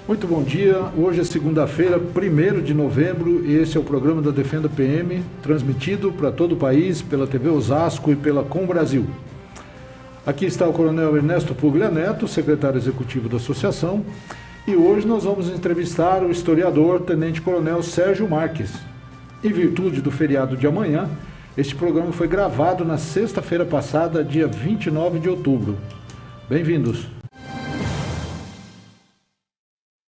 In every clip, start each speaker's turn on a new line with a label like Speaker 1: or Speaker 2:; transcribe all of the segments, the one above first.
Speaker 1: Muito bom dia, hoje é segunda-feira, 1º de novembro, e esse é o programa da Defenda PM, transmitido para todo o país pela TV Osasco e pela Com Brasil. Aqui está o Coronel Ernesto Puglia Neto, secretário executivo da associação, e hoje nós vamos entrevistar o historiador Tenente Coronel Sérgio Marques. Em virtude do feriado de amanhã, este programa foi gravado na sexta-feira passada, dia 29 de outubro. Bem-vindos.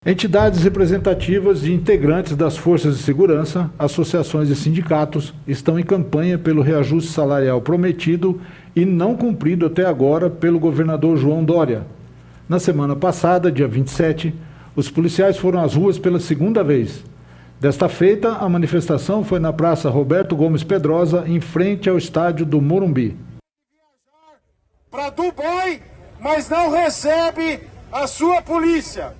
Speaker 1: Entidades representativas e integrantes das forças de segurança, associações e sindicatos estão em campanha pelo reajuste salarial prometido e não cumprido até agora pelo governador João Dória. Na semana passada, dia 27, os policiais foram às ruas pela segunda vez. Desta feita, a manifestação foi na Praça Roberto Gomes Pedrosa, em frente ao estádio do Morumbi.
Speaker 2: Para Dubai, mas não recebe a sua polícia.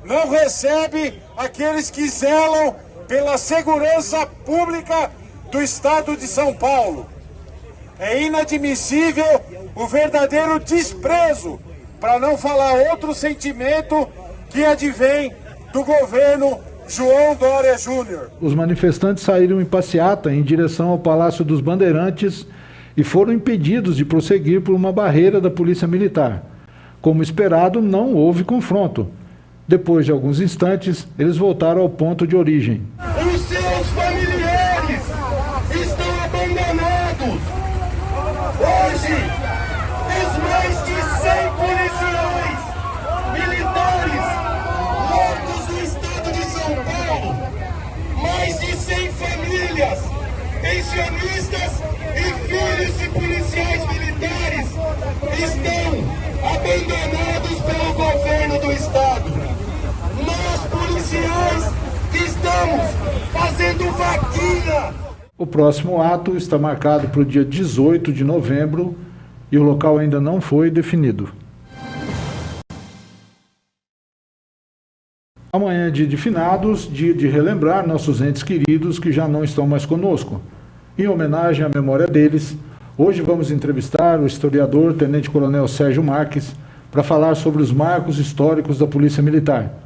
Speaker 2: Não recebe aqueles que zelam pela segurança pública do estado de São Paulo. É inadmissível o verdadeiro desprezo, para não falar outro sentimento que advém do governo João Dória Júnior.
Speaker 1: Os manifestantes saíram em passeata em direção ao Palácio dos Bandeirantes e foram impedidos de prosseguir por uma barreira da Polícia Militar. Como esperado, não houve confronto. Depois de alguns instantes, eles voltaram ao ponto de origem.
Speaker 2: Os seus familiares estão abandonados. Hoje, os mais de 100 policiais militares mortos no estado de São Paulo, mais de 100 famílias, pensionistas e filhos de policiais militares estão abandonados pelo governo do estado. Nós, policiais, que estamos fazendo vaquinha.
Speaker 1: O próximo ato está marcado para o dia 18 de novembro e o local ainda não foi definido. Amanhã é dia de finados, dia de relembrar nossos entes queridos que já não estão mais conosco. Em homenagem à memória deles, hoje vamos entrevistar o historiador Tenente Coronel Sérgio Marques para falar sobre os marcos históricos da Polícia Militar.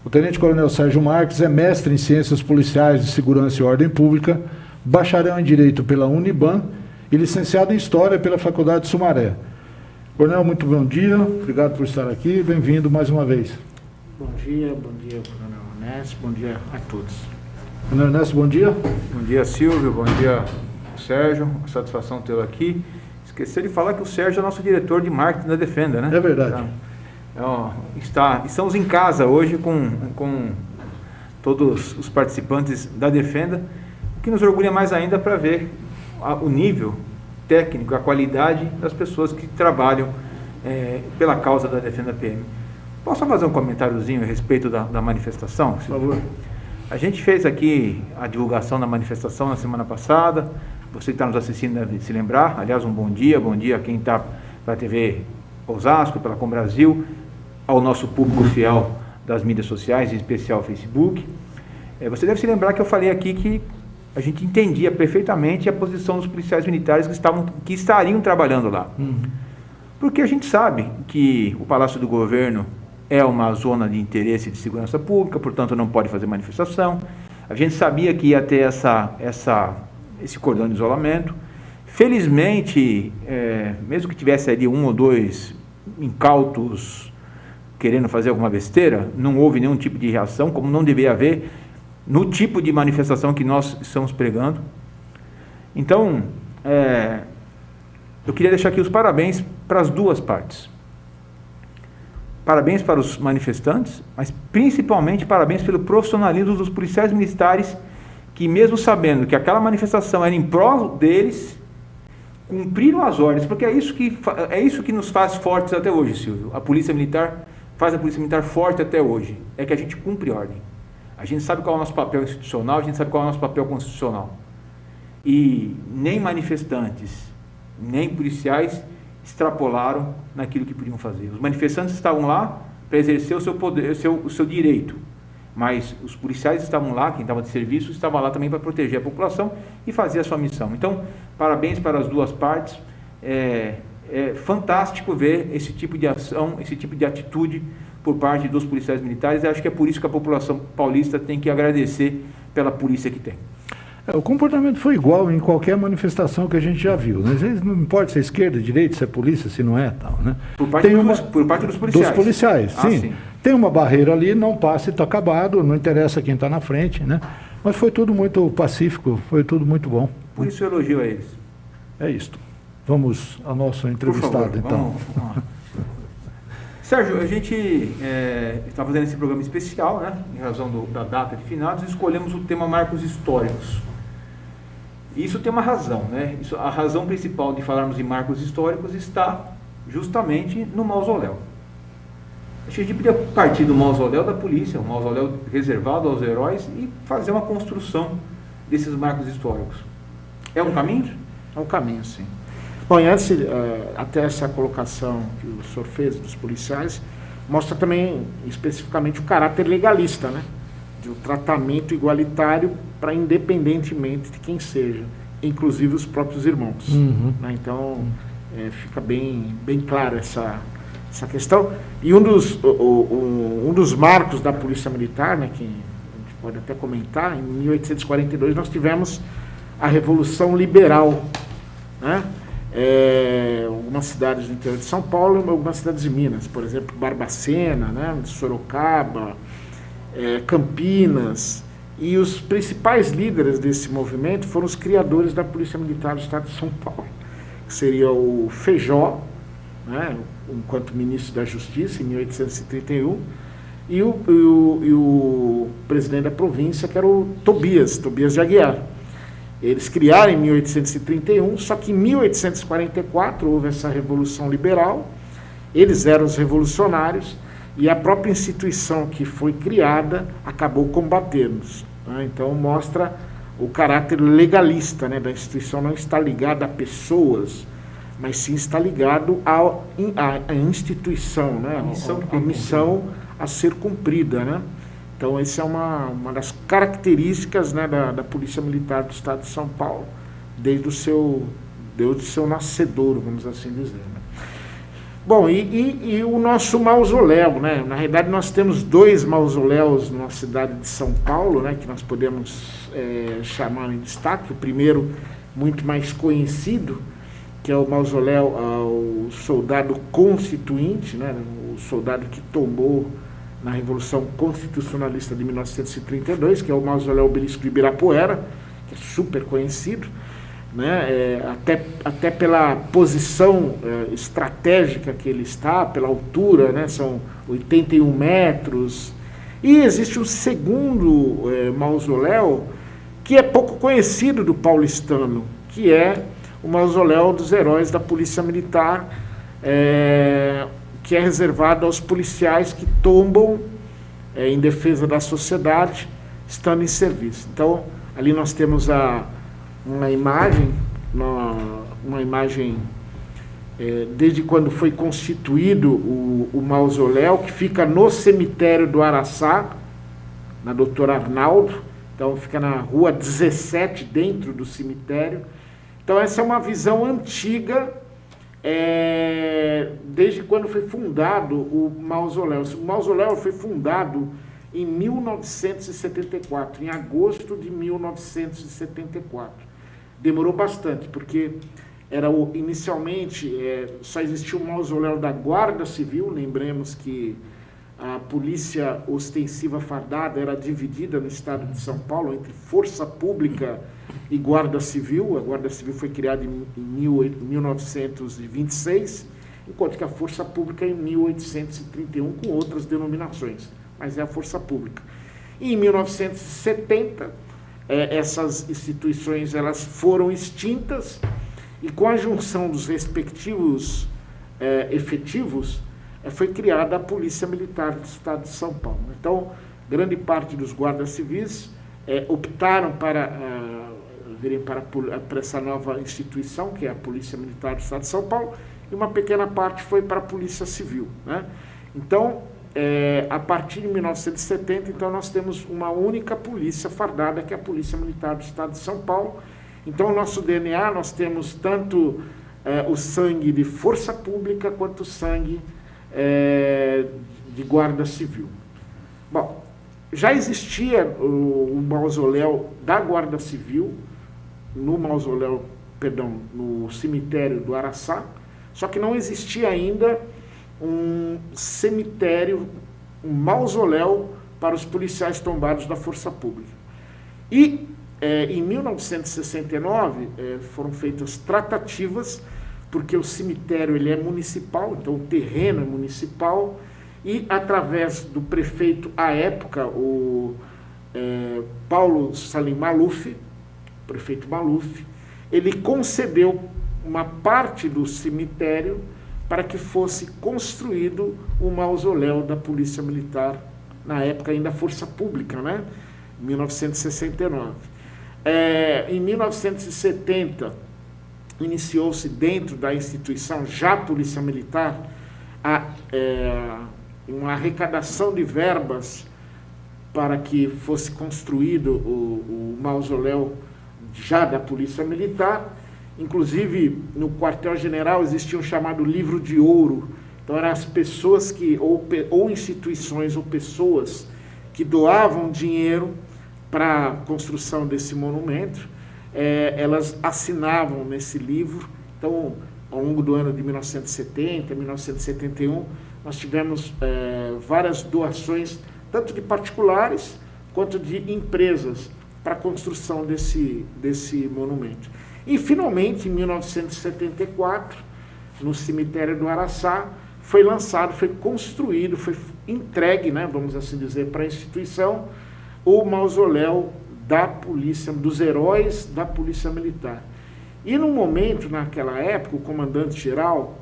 Speaker 1: O Tenente Coronel Sérgio Marques é mestre em Ciências Policiais de Segurança e Ordem Pública, bacharel em Direito pela Uniban e licenciado em História pela Faculdade Sumaré. Coronel, muito bom dia, obrigado por estar aqui, bem-vindo mais uma vez.
Speaker 3: Bom dia, Coronel Ernesto, bom dia a todos.
Speaker 1: Coronel Ernesto, bom dia.
Speaker 4: Bom dia, Silvio, bom dia, Sérgio, satisfação tê-lo aqui. Esqueci de falar que o Sérgio é nosso diretor de marketing da Defenda, né?
Speaker 1: É verdade.
Speaker 4: Estamos em casa hoje com todos os participantes da Defenda, o que nos orgulha mais ainda para ver o nível técnico, a qualidade das pessoas que trabalham pela causa da Defenda PM. Posso fazer um comentáriozinho a respeito da manifestação?
Speaker 1: Por favor.
Speaker 4: A gente fez aqui a divulgação da manifestação na semana passada. Você que está nos assistindo deve se lembrar. Aliás, bom dia a quem está pela TV Osasco, pela Com Brasil, ao nosso público fiel das mídias sociais, em especial o Facebook. Você deve se lembrar que eu falei aqui que a gente entendia perfeitamente a posição dos policiais militares que estariam trabalhando lá. Porque a gente sabe que o Palácio do Governo é uma zona de interesse de segurança pública, portanto não pode fazer manifestação. A gente sabia que ia ter esse cordão de isolamento. Felizmente, mesmo que tivesse ali um ou dois incautos querendo fazer alguma besteira, não houve nenhum tipo de reação, como não deveria haver no tipo de manifestação que nós estamos pregando. Então, eu queria deixar aqui os parabéns para as duas partes. Parabéns para os manifestantes, mas principalmente parabéns pelo profissionalismo dos policiais militares que, mesmo sabendo que aquela manifestação era em prol deles, cumpriram as ordens, porque é isso que nos faz fortes até hoje, Silvio. A Polícia Militar faz a Polícia Militar forte até hoje, é que a gente cumpre ordem. A gente sabe qual é o nosso papel institucional, a gente sabe qual é o nosso papel constitucional. E nem manifestantes, nem policiais extrapolaram naquilo que podiam fazer. Os manifestantes estavam lá para exercer o seu poder, o seu direito, mas os policiais estavam lá, quem estava de serviço, estava lá também para proteger a população e fazer a sua missão. Então, parabéns para as duas partes. É fantástico ver esse tipo de ação, esse tipo de atitude por parte dos policiais militares, e acho que é por isso que a população paulista tem que agradecer pela polícia que tem.
Speaker 1: O comportamento foi igual em qualquer manifestação que a gente já viu, né? Às vezes não importa se é esquerda, direita, se é polícia, se não é, tal, né?
Speaker 4: Por parte dos policiais.
Speaker 1: Dos policiais, sim.
Speaker 4: Sim.
Speaker 1: Tem uma barreira ali, não passa e está acabado, não interessa quem está na frente, né? Mas foi tudo muito pacífico, foi tudo muito bom.
Speaker 4: Por isso eu elogio a eles.
Speaker 1: É isto. Vamos ao nosso entrevistado,
Speaker 4: Por favor,
Speaker 1: então.
Speaker 4: vamos lá. Sérgio, a gente está fazendo esse programa especial, né? Em razão da data de finados, escolhemos o tema marcos históricos. Isso tem uma razão, né? A razão principal de falarmos em marcos históricos está justamente no mausoléu. Acho que a gente podia partir do mausoléu da polícia, um mausoléu reservado aos heróis, e fazer uma construção desses marcos históricos. É um caminho?
Speaker 3: É um caminho, sim. Bom, e antes, até essa colocação que o senhor fez dos policiais, mostra também especificamente o caráter legalista, né? De um tratamento igualitário para independentemente de quem seja, inclusive os próprios irmãos.
Speaker 1: Uhum.
Speaker 3: Né? Então, fica bem claro essa questão. E um dos marcos da Polícia Militar, né, que a gente pode até comentar, em 1842 nós tivemos a Revolução Liberal, né? Algumas cidades do interior de São Paulo e algumas cidades de Minas, por exemplo, Barbacena, né, Sorocaba, Campinas, e os principais líderes desse movimento foram os criadores da Polícia Militar do Estado de São Paulo, que seria o Feijó, né, enquanto ministro da Justiça, em 1831, e o presidente da província, que era o Tobias de Aguiar. Eles criaram em 1831, só que em 1844 houve essa Revolução Liberal, eles eram os revolucionários, e a própria instituição que foi criada acabou combatendo-os. Né? Então mostra o caráter legalista, né, da instituição, não está ligada a pessoas, mas sim está ligado à instituição, né, a missão a ser cumprida, né? Então, essa é uma das características, né, da Polícia Militar do Estado de São Paulo, desde o seu nascedouro, vamos assim dizer. Né? Bom, e o nosso mausoléu, né? Na realidade, nós temos 2 mausoléus na cidade de São Paulo, né, que nós podemos chamar em destaque. O primeiro, muito mais conhecido, que é o mausoléu ao soldado constituinte, né, o soldado que tombou na Revolução Constitucionalista de 1932, que é o mausoléu Obelisco de Ibirapuera, que é super conhecido, né, até pela posição estratégica que ele está, pela altura, né, são 81 metros. E existe um segundo mausoléu, que é pouco conhecido do paulistano, que é o mausoléu dos heróis da Polícia Militar, que é reservado aos policiais que tombam em defesa da sociedade, estando em serviço. Então, ali nós temos uma imagem desde quando foi constituído o mausoléu, que fica no cemitério do Araçá, na Doutor Arnaldo. Então, fica na rua 17, dentro do cemitério. Então, essa é uma visão antiga, desde quando foi fundado o mausoléu. O mausoléu foi fundado em 1974, em agosto de 1974. Demorou bastante, porque inicialmente só existia o mausoléu da Guarda Civil. Lembremos que a polícia ostensiva fardada era dividida no estado de São Paulo entre Força Pública e Guarda Civil. A Guarda Civil foi criada em 1926, enquanto que a Força Pública em 1831, com outras denominações, mas é a Força Pública. E em 1970, essas instituições elas foram extintas, e com a junção dos respectivos efetivos, foi criada a Polícia Militar do Estado de São Paulo. Então, grande parte dos guardas civis optaram para virem para essa nova instituição, que é a Polícia Militar do Estado de São Paulo, e uma pequena parte foi para a Polícia Civil. Né? Então, a partir de 1970, então, nós temos uma única polícia fardada, que é a Polícia Militar do Estado de São Paulo. Então, o nosso DNA, nós temos tanto o sangue de Força Pública, quanto o sangue de guarda civil. Bom, já existia o mausoléu da Guarda Civil, no cemitério do Araçá, só que não existia ainda um cemitério, um mausoléu para os policiais tombados da Força Pública. E em 1969 foram feitas tratativas, porque o cemitério ele é municipal, então o terreno é municipal, e através do prefeito à época, o Paulo Salim Maluf, prefeito Maluf, ele concedeu uma parte do cemitério para que fosse construído o mausoléu da Polícia Militar, na época ainda Força Pública, né? 1969. Em 1970, iniciou-se dentro da instituição, já Polícia Militar, uma arrecadação de verbas para que fosse construído o mausoléu já da Polícia Militar. Inclusive, no quartel-general existia um chamado livro de ouro. Então, eram as pessoas ou instituições ou pessoas que doavam dinheiro para a construção desse monumento, elas assinavam nesse livro. Então, ao longo do ano de 1970, 1971, nós tivemos várias doações, tanto de particulares quanto de empresas, para a construção desse monumento. E, finalmente, em 1974, no cemitério do Araçá, foi lançado, foi construído, foi entregue, né, vamos assim dizer, para a instituição, o mausoléu da polícia, dos heróis da Polícia Militar. E, no momento, naquela época, o comandante-geral,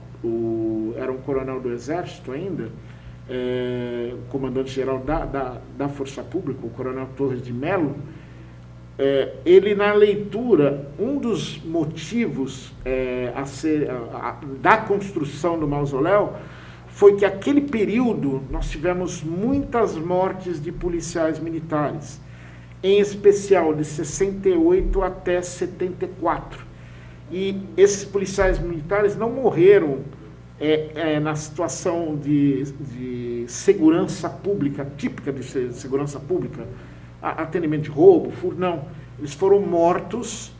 Speaker 3: era um coronel do Exército ainda, comandante-geral da Força Pública, o coronel Torres de Mello, ele, na leitura, um dos motivos da construção do mausoléu foi que, aquele período, nós tivemos muitas mortes de policiais militares, em especial de 68 até 74. E esses policiais militares não morreram na situação de segurança pública, típica de segurança pública, atendimento de roubo, furto, não. Eles foram mortos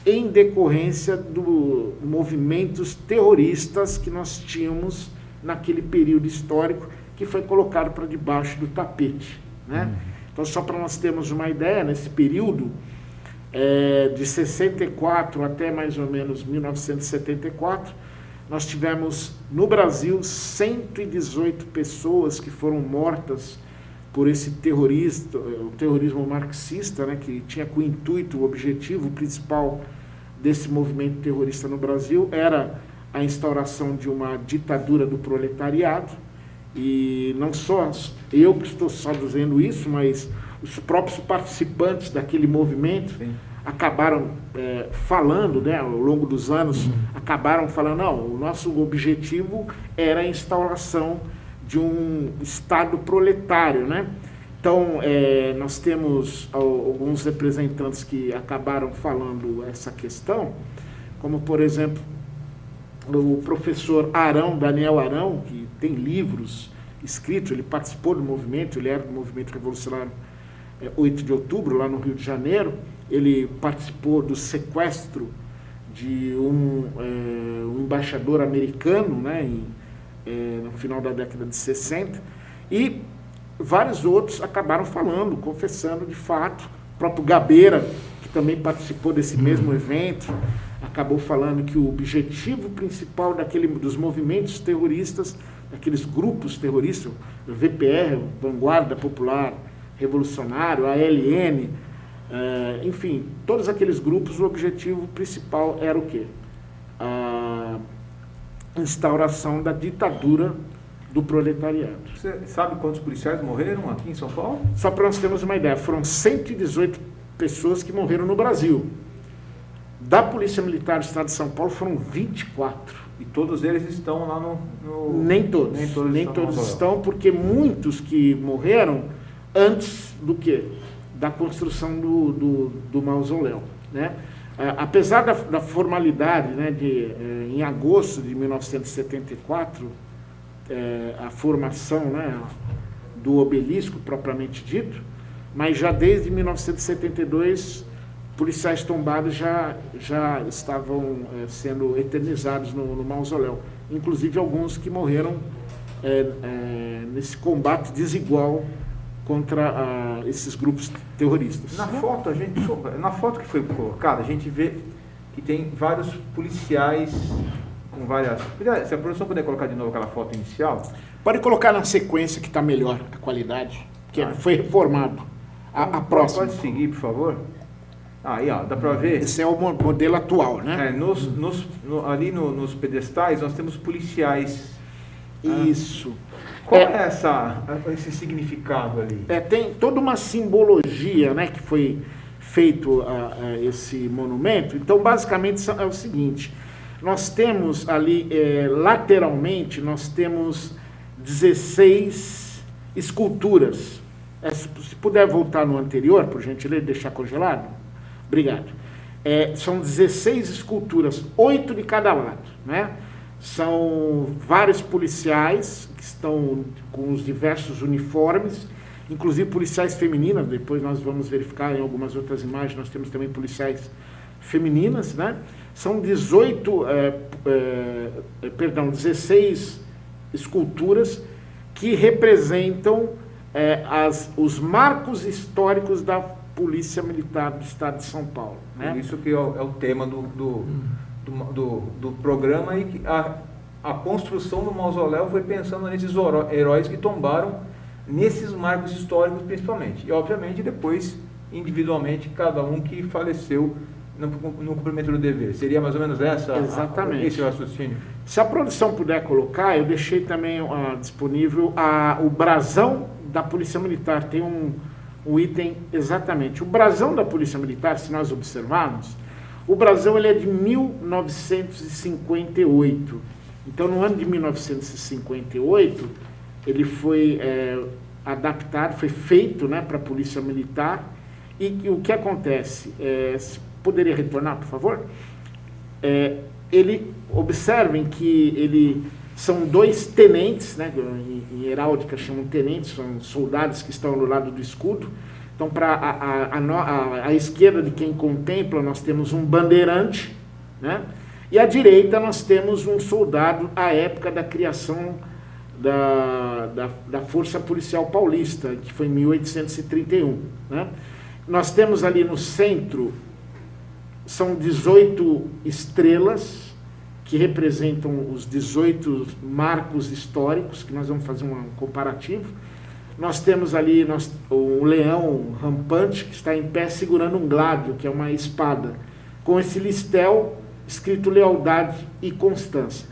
Speaker 3: em decorrência dos movimentos terroristas que nós tínhamos naquele período histórico, que foi colocado para debaixo do tapete, né? Então, só para nós termos uma ideia, nesse período de 64 até mais ou menos 1974, nós tivemos no Brasil 118 pessoas que foram mortas por esse o terrorismo marxista, né, que tinha com intuito, o objetivo principal desse movimento terrorista no Brasil era a instauração de uma ditadura do proletariado. E não só eu que estou só dizendo isso, mas os próprios participantes daquele movimento acabaram falando, né, ao longo dos anos, acabaram falando, não, o nosso objetivo era a instauração de um Estado proletário, né? Então, nós temos alguns representantes que acabaram falando essa questão, como, por exemplo, o professor Daniel Arão, que tem livros escritos, ele participou do movimento, ele era do movimento revolucionário 8 de outubro, lá no Rio de Janeiro. Ele participou do sequestro de um embaixador americano, né, no final da década de 60, e vários outros acabaram falando, confessando de fato. O próprio Gabeira, que também participou desse mesmo evento, acabou falando que o objetivo principal dos movimentos terroristas, daqueles grupos terroristas, o VPR, Vanguarda Popular Revolucionário, a ALN, enfim, todos aqueles grupos, o objetivo principal era o quê? A instauração da ditadura do proletariado.
Speaker 4: Você sabe quantos policiais morreram aqui em São Paulo?
Speaker 3: Só para nós termos uma ideia, foram 118 pessoas que morreram no Brasil. Da Polícia Militar do Estado de São Paulo foram 24.
Speaker 4: E todos eles estão lá no...
Speaker 3: Nem todos. Nem todos estão, porque muitos que morreram antes do quê? Da construção do mausoléu, né? Apesar da formalidade, né, em agosto de 1974, a formação, né, do obelisco propriamente dito, mas já desde 1972 policiais tombados já estavam sendo eternizados no mausoléu, inclusive alguns que morreram nesse combate desigual contra esses grupos terroristas.
Speaker 4: Na foto que foi colocada, a gente vê que tem vários policiais com várias... Se a produção puder colocar de novo aquela foto inicial...
Speaker 3: Pode colocar na sequência que está melhor a qualidade, que foi reformado. A próxima.
Speaker 4: Pode seguir, por favor? Aí, ó, dá para ver?
Speaker 3: Esse é o modelo atual, né?
Speaker 4: Ali nos pedestais nós temos policiais.
Speaker 3: Isso.
Speaker 4: Qual é esse significado ali?
Speaker 3: Tem toda uma simbologia, né, que foi feito esse monumento. Então, basicamente, é o seguinte: nós temos ali, lateralmente, nós temos 16 esculturas. Se puder voltar no anterior, por gentileza, deixar congelado. Obrigado. São 16 esculturas, 8 de cada lado, né? São vários policiais que estão com os diversos uniformes, inclusive policiais femininas. Depois nós vamos verificar em algumas outras imagens, nós temos também policiais femininas, né? São 16 esculturas que representam os marcos históricos da Polícia Militar do Estado de São Paulo, né?
Speaker 4: Por isso que é o tema do programa, e que a construção do mausoléu foi pensando nesses heróis que tombaram nesses marcos históricos principalmente. E, obviamente, depois, individualmente, cada um que faleceu no cumprimento do dever. Seria mais ou menos
Speaker 3: exatamente
Speaker 4: esse raciocínio?
Speaker 3: Se a produção puder colocar, eu deixei também disponível o brasão da Polícia Militar. Tem um item exatamente. O brasão da Polícia Militar, se nós observarmos, o brasão ele é de 1958. Então, no ano de 1958, ele foi adaptado, foi feito, né, para a Polícia Militar. E o que acontece? Poderia retornar, por favor? Observem que são 2 tenentes, né, em heráldica chamam tenentes, são soldados que estão no lado do escudo. Então, para a esquerda de quem contempla, nós temos um bandeirante, né? E à direita nós temos um soldado à época da criação da Força Policial Paulista, que foi em 1831, né? Nós temos ali no centro, são 18 estrelas, que representam os 18 marcos históricos, que nós vamos fazer um comparativo. Nós temos ali um leão rampante, que está em pé segurando um gládio, que é uma espada, com esse listel escrito lealdade e constância.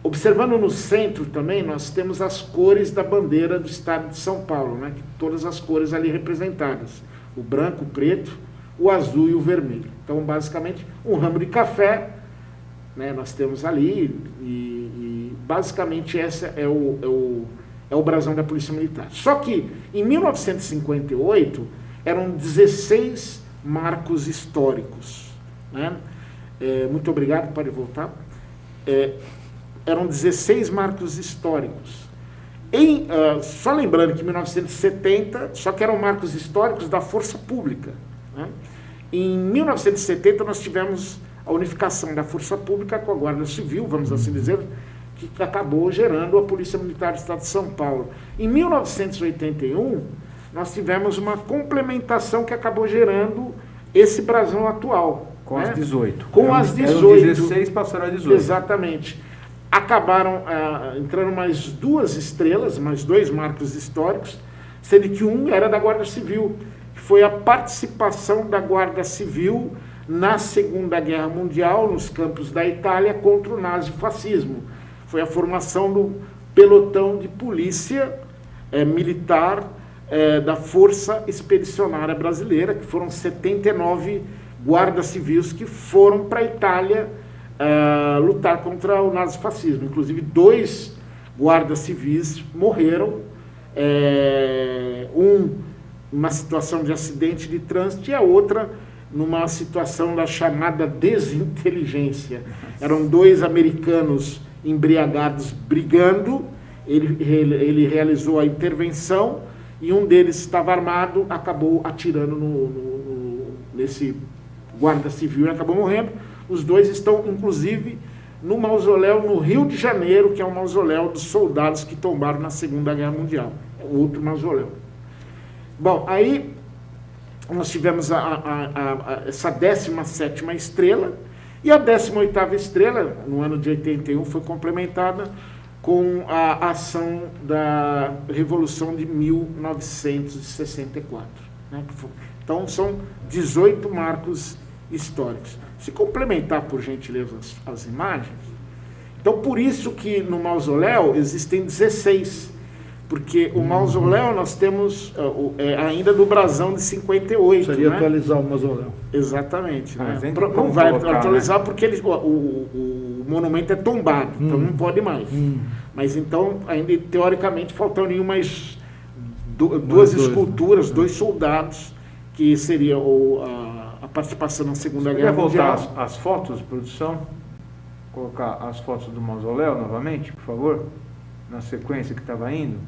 Speaker 3: Observando no centro também, nós temos as cores da bandeira do Estado de São Paulo, né? Todas as cores ali representadas: o branco, o preto, o azul e o vermelho. Então, basicamente, um ramo de café, né, nós temos ali, e basicamente esse é o brasão da Polícia Militar. Só que, em 1958, eram 16 marcos históricos, né? Muito obrigado, pode voltar. Eram 16 marcos históricos. Só lembrando que em 1970, só que eram marcos históricos da Força Pública, né? Em 1970, nós tivemos a unificação da Força Pública com a Guarda Civil, vamos assim dizer, que acabou gerando a Polícia Militar do Estado de São Paulo. Em 1981, nós tivemos uma complementação que acabou gerando esse brasão atual.
Speaker 4: Com, né? As 18.
Speaker 3: Com as 18.
Speaker 4: 16 passaram a 18.
Speaker 3: Exatamente. Acabaram entrando mais 2 estrelas, mais 2 marcos históricos, sendo que um era da Guarda Civil, que foi a participação da Guarda Civil na Segunda Guerra Mundial, nos campos da Itália, contra o nazifascismo. Foi a formação do pelotão de polícia militar da Força Expedicionária Brasileira, que foram 79 guardas civis que foram para a Itália lutar contra o nazifascismo. Inclusive, 2 guardas civis morreram, numa situação de acidente de trânsito e a outra numa situação da chamada desinteligência. Eram 2 americanos embriagados brigando ele realizou a intervenção e um deles estava armado, acabou atirando nesse guarda civil e acabou morrendo. Os dois estão, inclusive, no mausoléu no Rio de Janeiro, que é o mausoléu dos soldados que tombaram na Segunda Guerra Mundial. É outro mausoléu. Bom, aí nós tivemos essa 17ª estrela, e a 18ª estrela, no ano de 81, foi complementada com a ação da Revolução de 1964. Né? Então, são 18 marcos históricos. Se complementar, por gentileza, as imagens. Então, por isso que no mausoléu existem 16, porque o mausoléu nós temos ainda do brasão de 58.
Speaker 1: Seria,
Speaker 3: né?
Speaker 1: atualizar o mausoléu.
Speaker 3: Exatamente. Né?
Speaker 4: Não
Speaker 3: vai
Speaker 4: colocar,
Speaker 3: atualizar,
Speaker 4: né?
Speaker 3: Porque o monumento é tombado, então não pode mais. Mas então, ainda teoricamente, faltariam mais duas esculturas, 2 soldados, que seria a participação na Segunda Guerra Mundial.
Speaker 4: Voltar as fotos, produção? Colocar as fotos do mausoléu novamente, por favor? Na sequência que estava indo.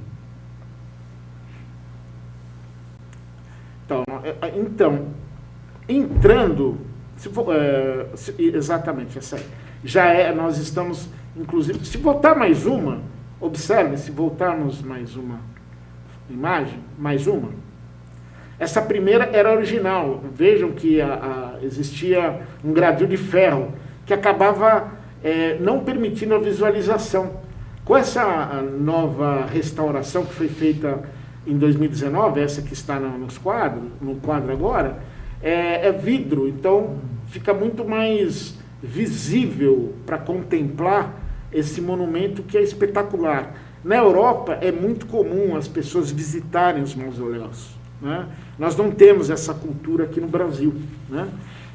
Speaker 3: Então, entrando, exatamente, essa aí. Nós estamos, inclusive, se voltar mais uma, observe, se voltarmos mais uma imagem, essa primeira era original. Vejam que existia um gradil de ferro que acabava não permitindo a visualização. Com essa nova restauração que foi feita em 2019, essa que está no quadro agora, é vidro, então fica muito mais visível para contemplar esse monumento que é espetacular. Na Europa é muito comum as pessoas visitarem os mausoléus, né? Nós não temos essa cultura aqui no Brasil, né?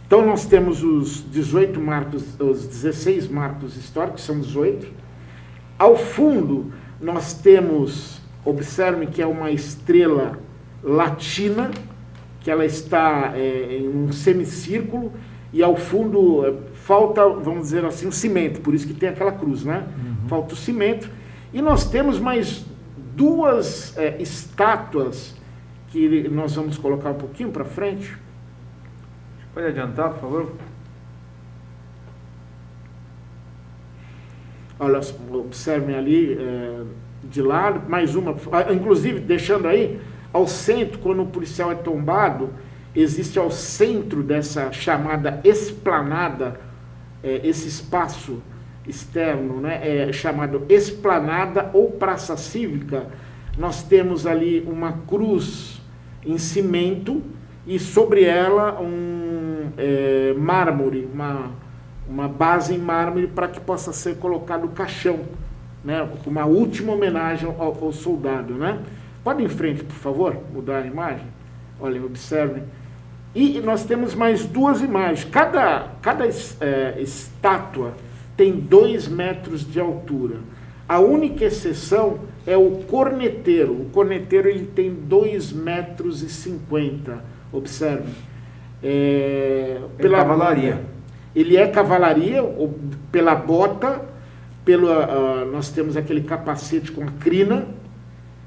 Speaker 3: Então nós temos os 16 marcos históricos, são 18. Ao fundo nós temos, observem que é uma estrela latina, que ela está em um semicírculo, e ao fundo falta, vamos dizer assim, o cimento, por isso que tem aquela cruz, né? Falta o cimento. E nós temos mais 2 estátuas que nós vamos colocar um pouquinho para frente.
Speaker 4: Pode adiantar, por favor?
Speaker 3: Olha, observem ali de lado, mais uma, inclusive deixando aí, ao centro, quando o policial é tombado, existe ao centro dessa chamada esplanada, esse espaço externo, né, chamado esplanada ou praça cívica. Nós temos ali uma cruz em cimento e sobre ela um mármore, uma base em mármore para que possa ser colocado o caixão, né, uma última homenagem ao soldado, né? Pode ir em frente, por favor, mudar a imagem. Olhem, observem. E nós temos mais 2 imagens. Cada estátua tem 2 metros de altura. A única exceção é o corneteiro. O corneteiro ele tem 2,50 metros. Observem.
Speaker 4: Pela cavalaria.
Speaker 3: Ele é cavalaria, pela bota, nós temos aquele capacete com a crina,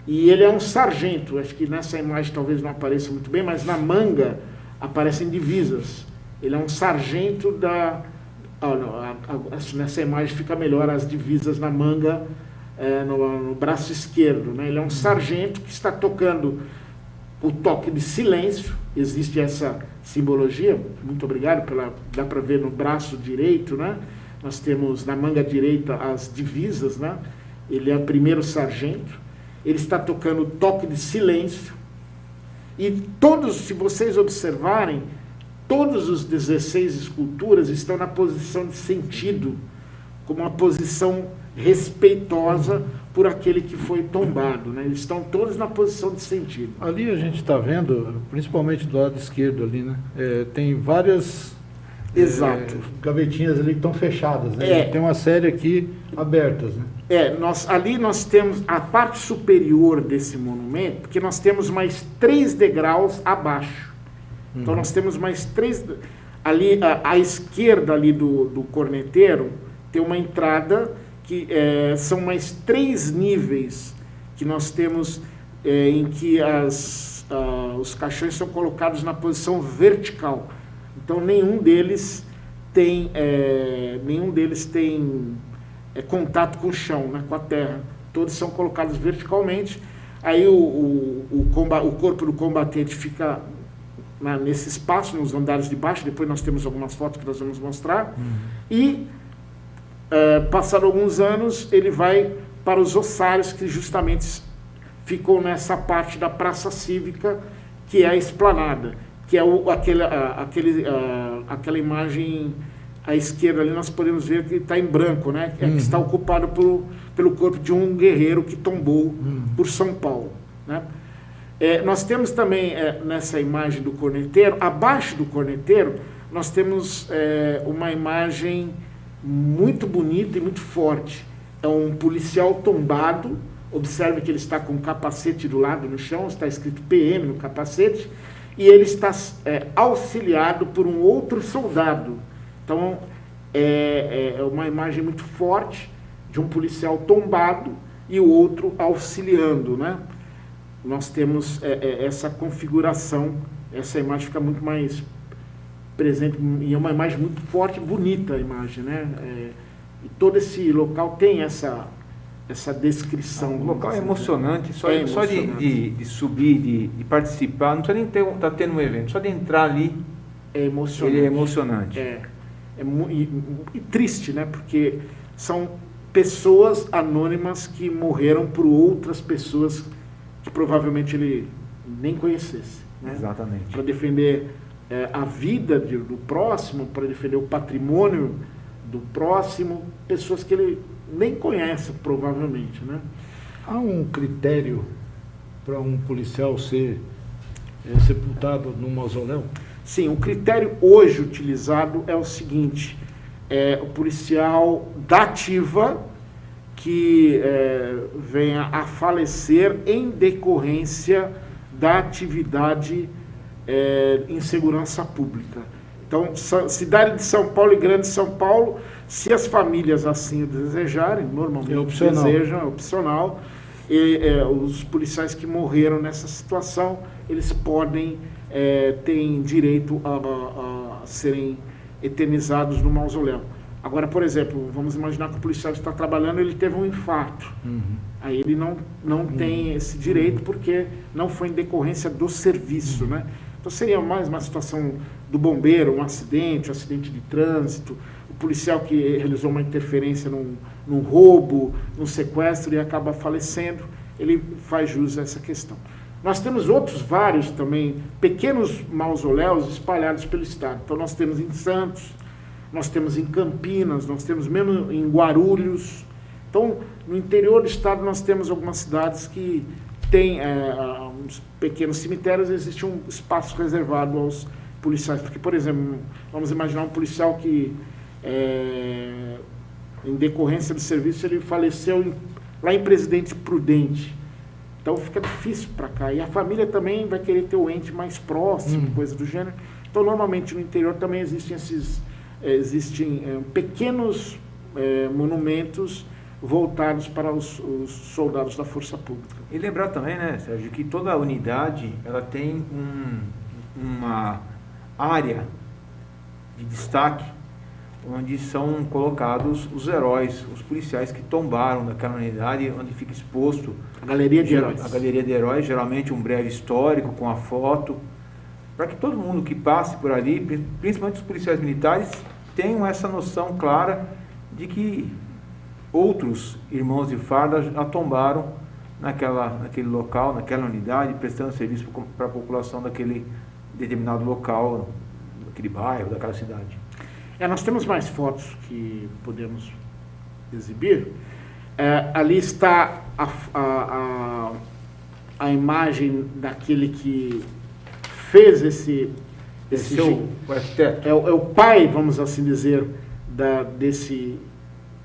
Speaker 3: e ele é um sargento. Acho que nessa imagem talvez não apareça muito bem, mas na manga aparecem divisas. Ele é um sargento nessa imagem fica melhor as divisas na manga, no braço esquerdo, né? Ele é um sargento que está tocando o toque de silêncio. Existe essa simbologia, muito obrigado, dá para ver no braço direito, né? Nós temos na manga direita as divisas, né? Ele é o primeiro sargento, ele está tocando o toque de silêncio, e todos, se vocês observarem, todos os 16 esculturas estão na posição de sentido, como uma posição respeitosa por aquele que foi tombado, né? Eles estão todos na posição de sentido.
Speaker 1: Ali a gente está vendo, principalmente do lado esquerdo ali, né? Tem várias gavetinhas ali que estão fechadas, né? Tem uma série aqui abertas, né?
Speaker 3: Ali nós temos a parte superior desse monumento, porque nós temos mais 3 degraus abaixo. Então nós temos mais 3... Ali, à esquerda ali do corneteiro, tem uma entrada que são mais 3 níveis que nós temos em que os caixões são colocados na posição vertical. Então nenhum deles tem contato com o chão, né, com a terra. Todos são colocados verticalmente. Aí o corpo do combatente fica nesse espaço, nos andares de baixo. Depois nós temos algumas fotos que nós vamos mostrar. E, passado alguns anos, ele vai para os ossários, que justamente ficou nessa parte da praça cívica, que é a esplanada, que é aquela imagem à esquerda ali. Nós podemos ver que está em branco, né? Que está ocupado pelo corpo de um guerreiro que tombou por São Paulo, né? Nós temos também, nessa imagem do corneteiro, abaixo do corneteiro, nós temos uma imagem muito bonita e muito forte. É um policial tombado. Observe que ele está com um capacete do lado no chão, está escrito PM no capacete, e ele está auxiliado por um outro soldado. Então, é uma imagem muito forte de um policial tombado e o outro auxiliando, né? Nós temos essa configuração, essa imagem fica muito mais presente, e é uma imagem muito forte, bonita a imagem, né? E todo esse local tem essa descrição.
Speaker 4: O local é emocionante, só
Speaker 3: emocionante.
Speaker 4: De subir, de participar, não precisa nem estar tendo um evento, só de entrar ali,
Speaker 3: é emocionante.
Speaker 4: ele é emocionante.
Speaker 3: E triste, né? Porque são pessoas anônimas que morreram por outras pessoas que provavelmente ele nem conhecesse, né?
Speaker 4: Exatamente.
Speaker 3: Para defender a vida do próximo, para defender o patrimônio do próximo, pessoas que ele nem conhece, provavelmente, né?
Speaker 1: Há um critério para um policial ser sepultado num mausoléu?
Speaker 3: Sim, o critério hoje utilizado é o seguinte: o policial da ativa que venha a falecer em decorrência da atividade em segurança pública. Então, cidade de São Paulo e Grande São Paulo, se as famílias assim o desejarem, normalmente desejam, é opcional, os policiais que morreram nessa situação, eles podem, têm direito a serem eternizados no mausoléu. Agora, por exemplo, vamos imaginar que o policial está trabalhando, ele teve um infarto. Aí ele não tem esse direito porque não foi em decorrência do serviço, né? Então seria mais uma situação do bombeiro, um acidente de trânsito, o policial que realizou uma interferência num roubo, num sequestro e acaba falecendo, ele faz jus a essa questão. Nós temos outros vários também, pequenos mausoléus espalhados pelo estado. Então nós temos em Santos, nós temos em Campinas, nós temos mesmo em Guarulhos. Então, no interior do estado nós temos algumas cidades que têm uns pequenos cemitérios, existe um espaço reservado aos policiais. Porque, por exemplo, vamos imaginar um policial que, em decorrência do serviço, ele faleceu lá em Presidente Prudente. Então fica difícil para cá. E a família também vai querer ter o ente mais próximo, coisa do gênero. Então, normalmente, no interior também existem pequenos monumentos voltados para os soldados da Força Pública.
Speaker 4: E lembrar também, né, Sérgio, que toda unidade ela tem uma área de destaque onde são colocados os heróis, os policiais que tombaram naquela unidade, onde fica exposto
Speaker 3: a Galeria de Heróis.
Speaker 4: A Galeria de Heróis, geralmente um breve histórico com a foto, para que todo mundo que passe por ali, principalmente os policiais militares, tenham essa noção clara de que outros irmãos de farda já tombaram naquele local, naquela unidade, prestando serviço para a população daquele determinado local, daquele bairro, daquela cidade.
Speaker 3: Nós temos mais fotos que podemos exibir. Ali está a imagem daquele que fez esse
Speaker 4: o arquiteto.
Speaker 3: É o pai, vamos assim dizer, desse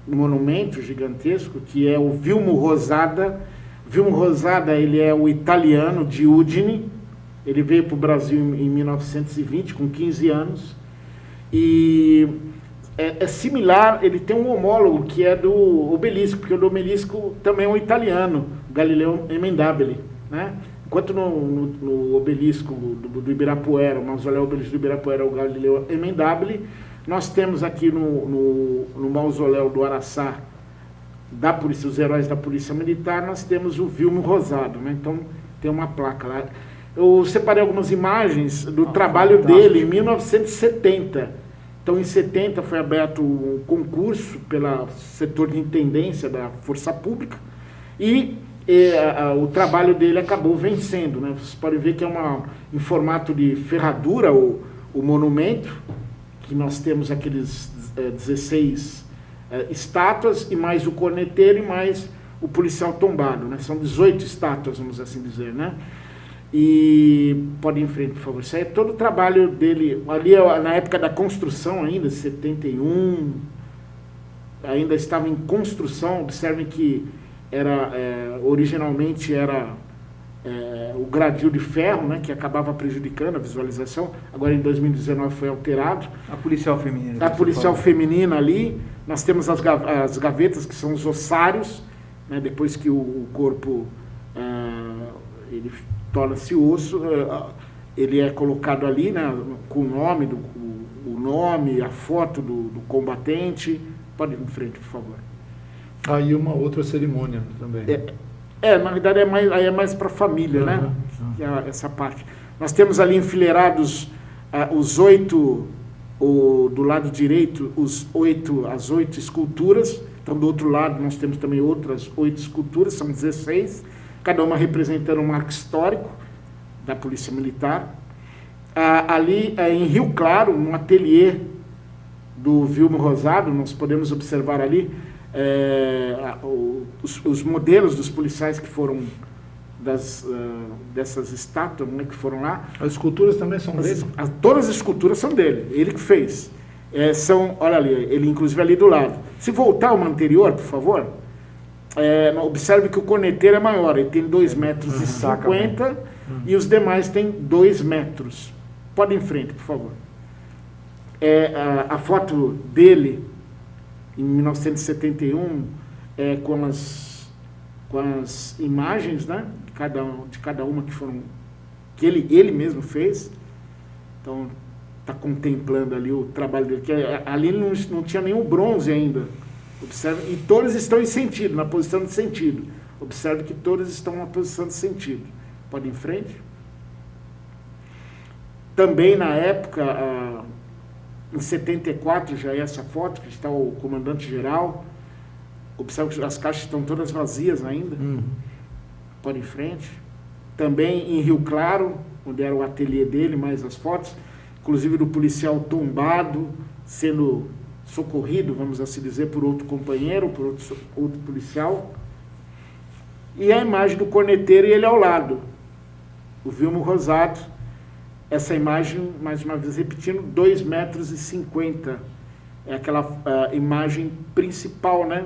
Speaker 3: monumento gigantesco, que é o Vilmo Rosada. Vilmo Rosada, ele é o italiano de Udine. Ele veio para o Brasil em 1920, com 15 anos. E é similar, ele tem um homólogo que é do obelisco, porque o do obelisco também é um italiano, Galileu Emendabile, né? Enquanto no obelisco do Ibirapuera, o mausoléu obelisco do Ibirapuera é o Galileu Emendabile, nós temos aqui no mausoléu do Araçá, da polícia, os heróis da Polícia Militar, nós temos o Vilmo Rosado, né? Então tem uma placa lá. Eu separei algumas imagens do trabalho dele em 1970. Então, em 70 foi aberto um concurso pelo setor de intendência da Força Pública e o trabalho dele acabou vencendo, né? Vocês podem ver que é em formato de ferradura o monumento, que nós temos aqueles 16 estátuas e mais o corneteiro e mais o policial tombado, né? São 18 estátuas, vamos assim dizer, né? E pode ir em frente, por favor. Isso aí é todo o trabalho dele. Ali, na época da construção ainda, 71, ainda estava em construção. Observem que originalmente era o gradil de ferro, né, que acabava prejudicando a visualização. Agora, em 2019, foi alterado.
Speaker 4: A policial feminina.
Speaker 3: A policial feminina ali. Nós temos as gavetas, que são os ossários, né, depois que o corpo ele torna-se osso, ele é colocado ali, né, com o nome, o nome, a foto do combatente. Pode ir em frente, por favor.
Speaker 1: Aí uma outra cerimônia também.
Speaker 3: Na verdade aí é mais para a família, né? Que é essa parte. Nós temos ali enfileirados os 8, do lado direito, as 8 esculturas. Então, do outro lado, nós temos também outras 8 esculturas, são 16, cada uma representando um marco histórico da Polícia Militar. Ali em Rio Claro, no ateliê do Vilmo Rosado, nós podemos observar ali os modelos dos policiais que foram dessas estátuas, né, que foram lá.
Speaker 1: As esculturas também são dele?
Speaker 3: Todas as esculturas são dele, ele que fez. Olha ali, ele inclusive ali do lado. Se voltar uma anterior, por favor, observe que o corneteiro é maior, ele tem 2,50 metros e os demais têm 2 metros. Pode ir em frente, por favor. A foto dele, em 1971, com as imagens, né, de cada uma que ele mesmo fez. Então, está contemplando ali o trabalho dele, que ali ele não tinha nenhum bronze ainda. Observe, e todas estão em sentido, na posição de sentido. Observe que todas estão na posição de sentido. Pode ir em frente. Também na época, em 74, já é essa foto, que está o comandante-geral. Observe que as caixas estão todas vazias ainda. Pode ir em frente. Também em Rio Claro, onde era o ateliê dele, mais as fotos, inclusive do policial tombado, sendo socorrido, vamos assim dizer, por outro companheiro, por outro policial. E a imagem do corneteiro e ele ao lado, o Vilmo Rosado. Essa imagem, mais uma vez repetindo, 2,50 metros. É aquela imagem principal, né?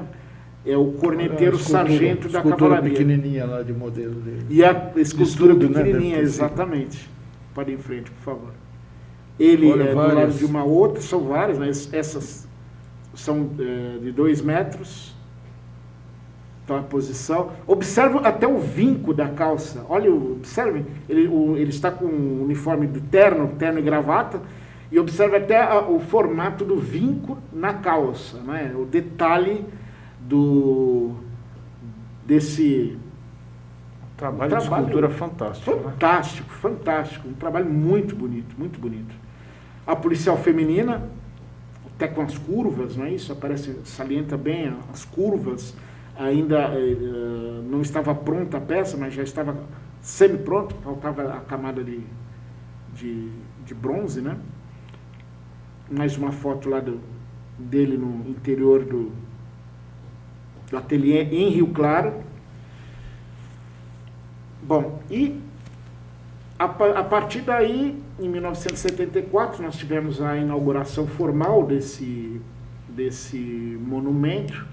Speaker 3: É o corneteiro sargento da cavalaria.
Speaker 1: Pequenininha lá de modelo dele.
Speaker 3: E a escultura
Speaker 1: Estudo,
Speaker 3: pequenininha,
Speaker 1: né?
Speaker 3: Exatamente. Pode ir em frente, por favor. Ele do lado de uma outra, são várias, mas essas são de 2 metros. Então, a posição. Observe até o vinco da calça. Olha, observe, ele está com um uniforme de terno e gravata, e observe até o formato do vinco na calça, né? O detalhe desse
Speaker 4: Trabalho de escultura fantástico.
Speaker 3: Fantástico, né? Fantástico. Um trabalho muito bonito, muito bonito. A policial feminina, até com as curvas, não é isso? Salienta bem as curvas. Ainda não estava pronta a peça, mas já estava semi-pronta, faltava a camada de bronze, né? Mais uma foto lá dele no interior do ateliê em Rio Claro. Bom, e a partir daí, em 1974, nós tivemos a inauguração formal desse monumento,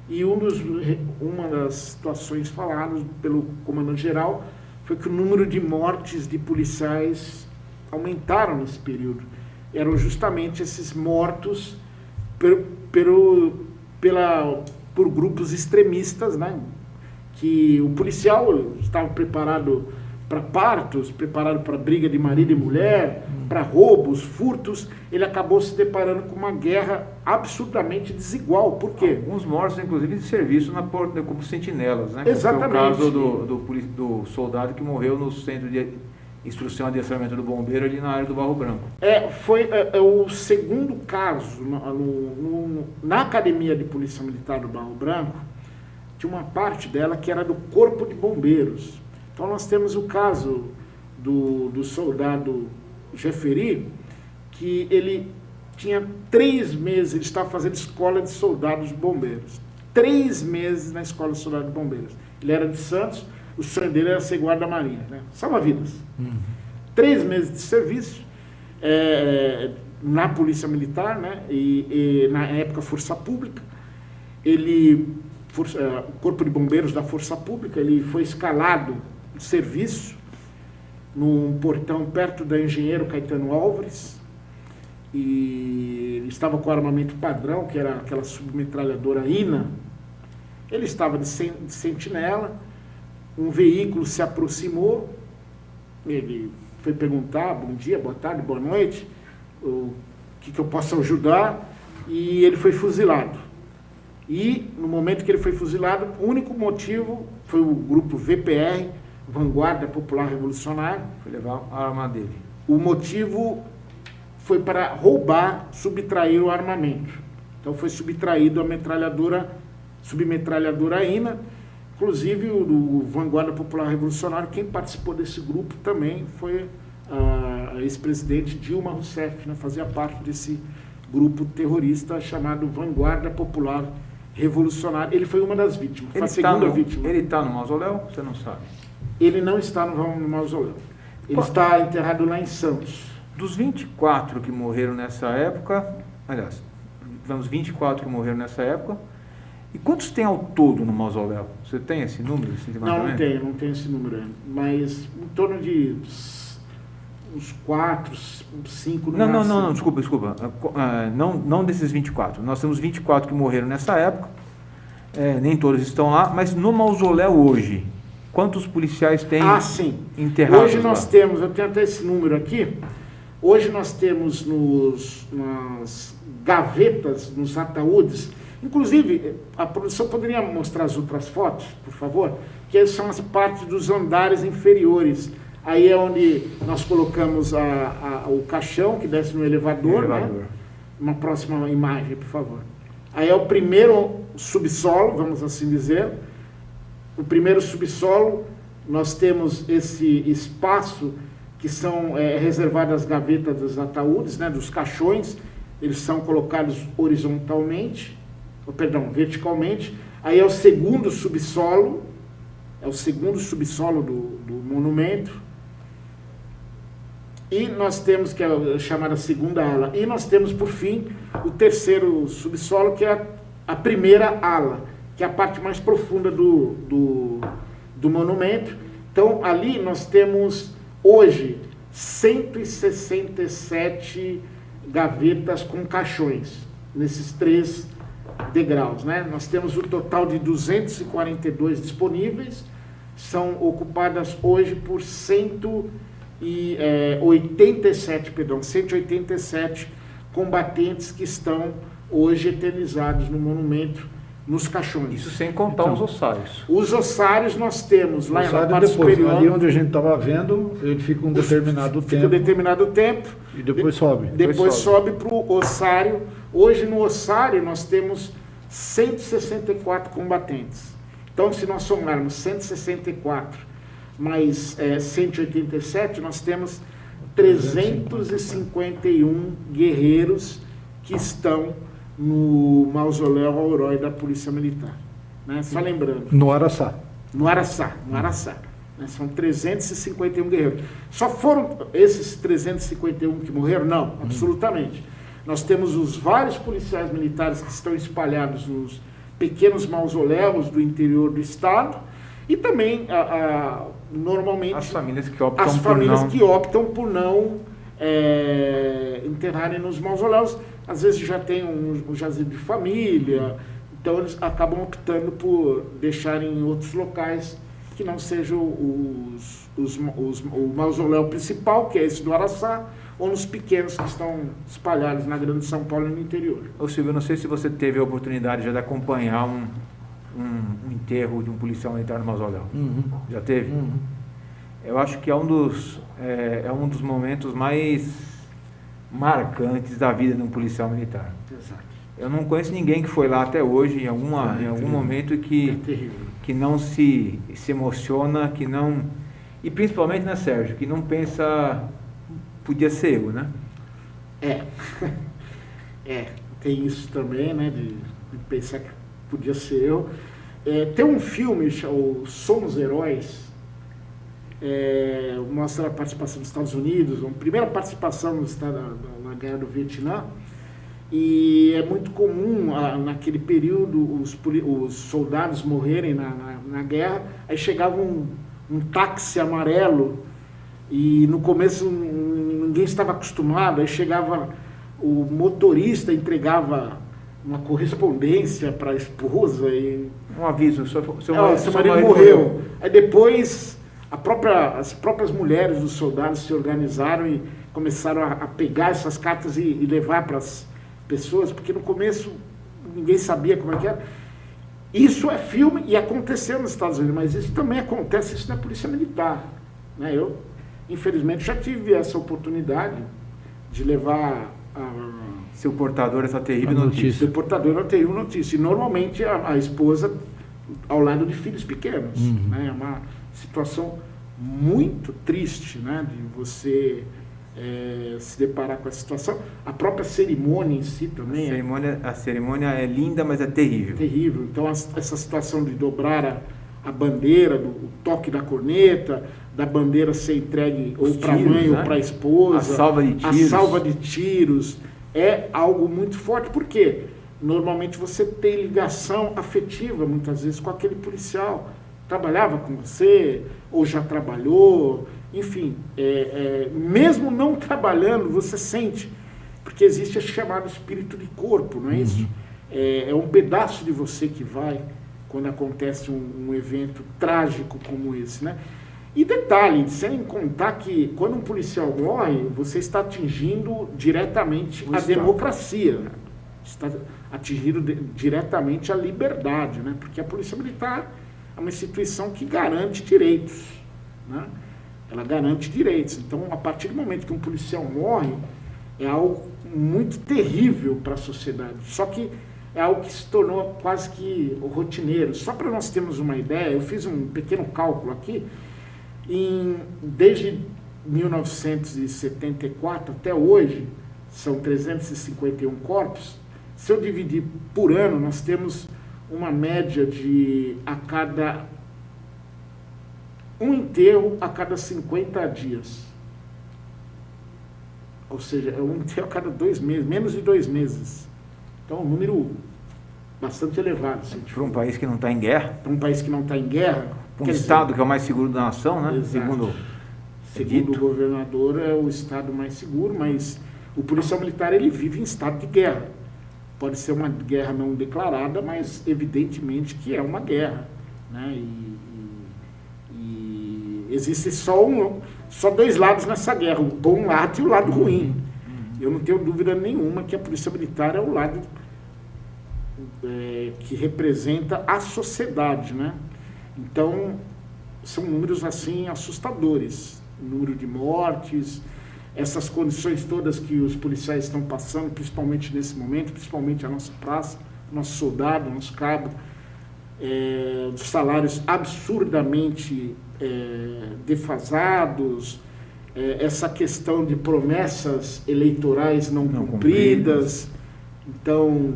Speaker 3: e uma das situações faladas pelo comandante-geral foi que o número de mortes de policiais aumentaram nesse período. Eram justamente esses mortos por grupos extremistas, né? Que o policial estava preparado para partos, preparado para briga de marido e mulher, para roubos, furtos. Ele acabou se deparando com uma guerra absurdamente desigual. Por quê?
Speaker 4: Alguns mortos, inclusive, de serviço na porta como sentinelas, né?
Speaker 3: Exatamente.
Speaker 4: Foi o caso do soldado que morreu no centro de instrução e adestramento do bombeiro ali na área do Barro Branco.
Speaker 3: Foi o segundo caso na Academia de Polícia Militar do Barro Branco. Tinha uma parte dela que era do Corpo de Bombeiros. Então nós temos o caso do soldado Jeferi, que ele tinha 3 meses, ele estava fazendo escola de soldados bombeiros. 3 meses na escola de soldados bombeiros. Ele era de Santos, o sonho dele era ser guarda-marinha, né? Salva-vidas. 3 meses de serviço na Polícia Militar, né? E na época Força Pública. O Corpo de Bombeiros da Força Pública, ele foi escalado de serviço num portão perto da Engenheiro Caetano Álvares, e ele estava com armamento padrão, que era aquela submetralhadora INA. Ele estava de sentinela, um veículo se aproximou, ele foi perguntar, bom dia, boa tarde, boa noite, o que eu posso ajudar, e ele foi fuzilado. E no momento que ele foi fuzilado, o único motivo foi o grupo VPR, Vanguarda Popular Revolucionária.
Speaker 4: Foi levar a arma dele.
Speaker 3: O motivo foi para roubar, subtrair o armamento. Então foi subtraído a submetralhadora INA. Inclusive o Vanguarda Popular Revolucionária, quem participou desse grupo também foi a ex-presidente Dilma Rousseff, né? Fazia parte desse grupo terrorista chamado Vanguarda Popular Revolucionária. Ele foi uma das vítimas, foi a segunda vítima.
Speaker 4: Ele está no mausoléu? Você não sabe?
Speaker 3: Ele não está no mausoléu. Ele está enterrado lá em Santos.
Speaker 4: Dos 24 que morreram nessa época, aliás, vamos 24 que morreram nessa época, e quantos tem ao todo no mausoléu? Você tem esse número?
Speaker 3: Não tenho esse número ainda, mas em torno de uns 4, 5 no máximo.
Speaker 4: Não, desculpa. Não desses 24. Nós temos 24 que morreram nessa época, nem todos estão lá, mas no mausoléu hoje, quantos policiais tem enterrados?
Speaker 3: Hoje nós temos, eu tenho até esse número aqui, hoje nós temos nas gavetas, nos ataúdes, inclusive, a produção poderia mostrar as outras fotos, por favor, que são as partes dos andares inferiores. Aí é onde nós colocamos o caixão que desce no elevador, né? Uma próxima imagem, por favor. Aí é o primeiro subsolo, vamos assim dizer. O primeiro subsolo, nós temos esse espaço que são reservadas as gavetas dos ataúdes, né? Dos caixões. Eles são colocados verticalmente. Aí é o segundo subsolo, do monumento. E nós temos, que é a chamada segunda ala, e nós temos, por fim, o terceiro subsolo, que é a primeira ala, que é a parte mais profunda do monumento. Então, ali nós temos, hoje, 167 gavetas com caixões, nesses 3 degraus, né? Nós temos o total de 242 disponíveis, são ocupadas hoje por 187 combatentes que estão hoje eternizados no monumento, nos caixões.
Speaker 4: Isso sem contar os ossários.
Speaker 3: Os ossários nós temos lá na parte superior.
Speaker 1: Ali onde a gente estava vendo, ele fica um determinado
Speaker 3: tempo.
Speaker 1: E depois sobe.
Speaker 3: Depois sobe para o ossário. Hoje no ossário nós temos 164 combatentes. Então, se nós somarmos 164 mais 187, nós temos 351 guerreiros que estão no mausoléu ao herói da Polícia Militar. Né? Só lembrando.
Speaker 1: No Araçá.
Speaker 3: No Araçá. Né? São 351 guerreiros. Só foram esses 351 que morreram? Não, absolutamente. Nós temos os vários policiais militares que estão espalhados nos pequenos mausoléus do interior do estado, e também, normalmente,
Speaker 4: as famílias que optam por não enterrarem
Speaker 3: nos mausoléus. às vezes já tem um jazido de família, então eles acabam optando por deixar em outros locais que não sejam o mausoléu principal, que é esse do Araçá, ou nos pequenos que estão espalhados na Grande São Paulo e no interior.
Speaker 4: Ô Silvio, eu não sei se você teve a oportunidade já de acompanhar um enterro de um policial militar no mausoléu. Já teve? Eu acho que é um dos momentos mais marcantes da vida de um policial militar.
Speaker 3: Exato.
Speaker 4: Eu não conheço ninguém que foi lá até hoje, em algum momento, que não se emociona, que não... E principalmente, né, Sérgio, que não pensa, podia ser eu, né?
Speaker 3: Tem isso também, né, de pensar que podia ser eu. Tem um filme, o Somos Heróis, mostra a participação dos Estados Unidos, a primeira participação na Guerra do Vietnã, e é muito comum naquele período os soldados morrerem na guerra, aí chegava um táxi amarelo, e no começo ninguém estava acostumado, aí chegava o motorista, entregava uma correspondência para a esposa e...
Speaker 4: Um aviso, seu
Speaker 3: marido morreu. Aí depois as próprias mulheres dos soldados se organizaram e começaram a pegar essas cartas e levar para as pessoas, porque no começo ninguém sabia como é que era. Isso é filme e aconteceu nos Estados Unidos, mas isso também acontece na Polícia Militar, né? Eu, infelizmente, já tive essa oportunidade de levar
Speaker 4: ser o portador dessa terrível notícia.
Speaker 3: Ser portador da terrível notícia. E normalmente a esposa ao lado de filhos pequenos. Né? É uma situação muito triste, né? De você se deparar com essa situação. A própria cerimônia em si também.
Speaker 4: A cerimônia é linda, mas é terrível.
Speaker 3: Terrível. Então essa situação de dobrar a bandeira, o toque da corneta, da bandeira ser entregue ou para a mãe, né? Ou para a esposa. A salva de tiros. É algo muito forte, porque normalmente você tem ligação afetiva, muitas vezes, com aquele policial. Trabalhava com você, ou já trabalhou, enfim. Mesmo não trabalhando, você sente, porque existe esse chamado espírito de corpo, não é isso? É um pedaço de você que vai quando acontece um evento trágico como esse, né? E detalhe, sem contar que quando um policial morre, você está atingindo diretamente a democracia, né? Está atingindo diretamente a liberdade, né? Porque a Polícia Militar é uma instituição que garante direitos, né? Ela garante direitos. Então, a partir do momento que um policial morre, é algo muito terrível para a sociedade. Só que é algo que se tornou quase que rotineiro. Só para nós termos uma ideia, eu fiz um pequeno cálculo aqui. Desde 1974 até hoje, são 351 corpos. Se eu dividir por ano, nós temos uma média de um enterro a cada 50 dias. Ou seja, é um enterro a cada 2 meses, menos de 2 meses. Então, é um número bastante elevado.
Speaker 4: Para um país que não está em guerra.
Speaker 3: Para um país que não está em guerra.
Speaker 4: Um estado que é o mais seguro da nação, né?
Speaker 3: Segundo o governador, é o estado mais seguro, mas o policial militar ele vive em estado de guerra. Pode ser uma guerra não declarada, mas evidentemente que é uma guerra, né? E existe só 2 lados nessa guerra, o bom lado e o lado ruim. Eu não tenho dúvida nenhuma que a Polícia Militar é o lado que representa a sociedade, né? Então, são números assim assustadores, o número de mortes, essas condições todas que os policiais estão passando, principalmente nesse momento, principalmente a nossa praça, nosso soldado, nosso cabo, dos salários absurdamente defasados, essa questão de promessas eleitorais não cumpridas. Então,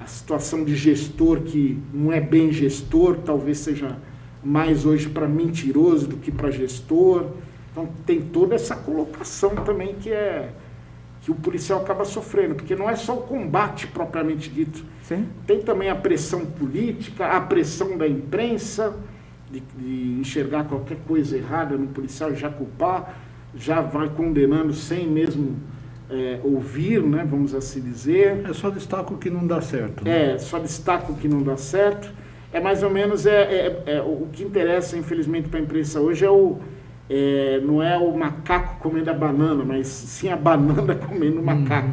Speaker 3: a situação de gestor que não é bem gestor, talvez seja mais hoje para mentiroso do que para gestor. Então tem toda essa colocação também que o policial acaba sofrendo, porque não é só o combate propriamente dito.
Speaker 4: Sim.
Speaker 3: Tem também a pressão política, a pressão da imprensa, de enxergar qualquer coisa errada no policial, já culpar, já vai condenando sem mesmo ouvir, né, vamos assim dizer.
Speaker 1: Eu só destaco que não dá certo. Né?
Speaker 3: Só destaco que não dá certo. É mais ou menos o que interessa, infelizmente, para a imprensa hoje não é o macaco comendo a banana, mas sim a banana comendo o macaco,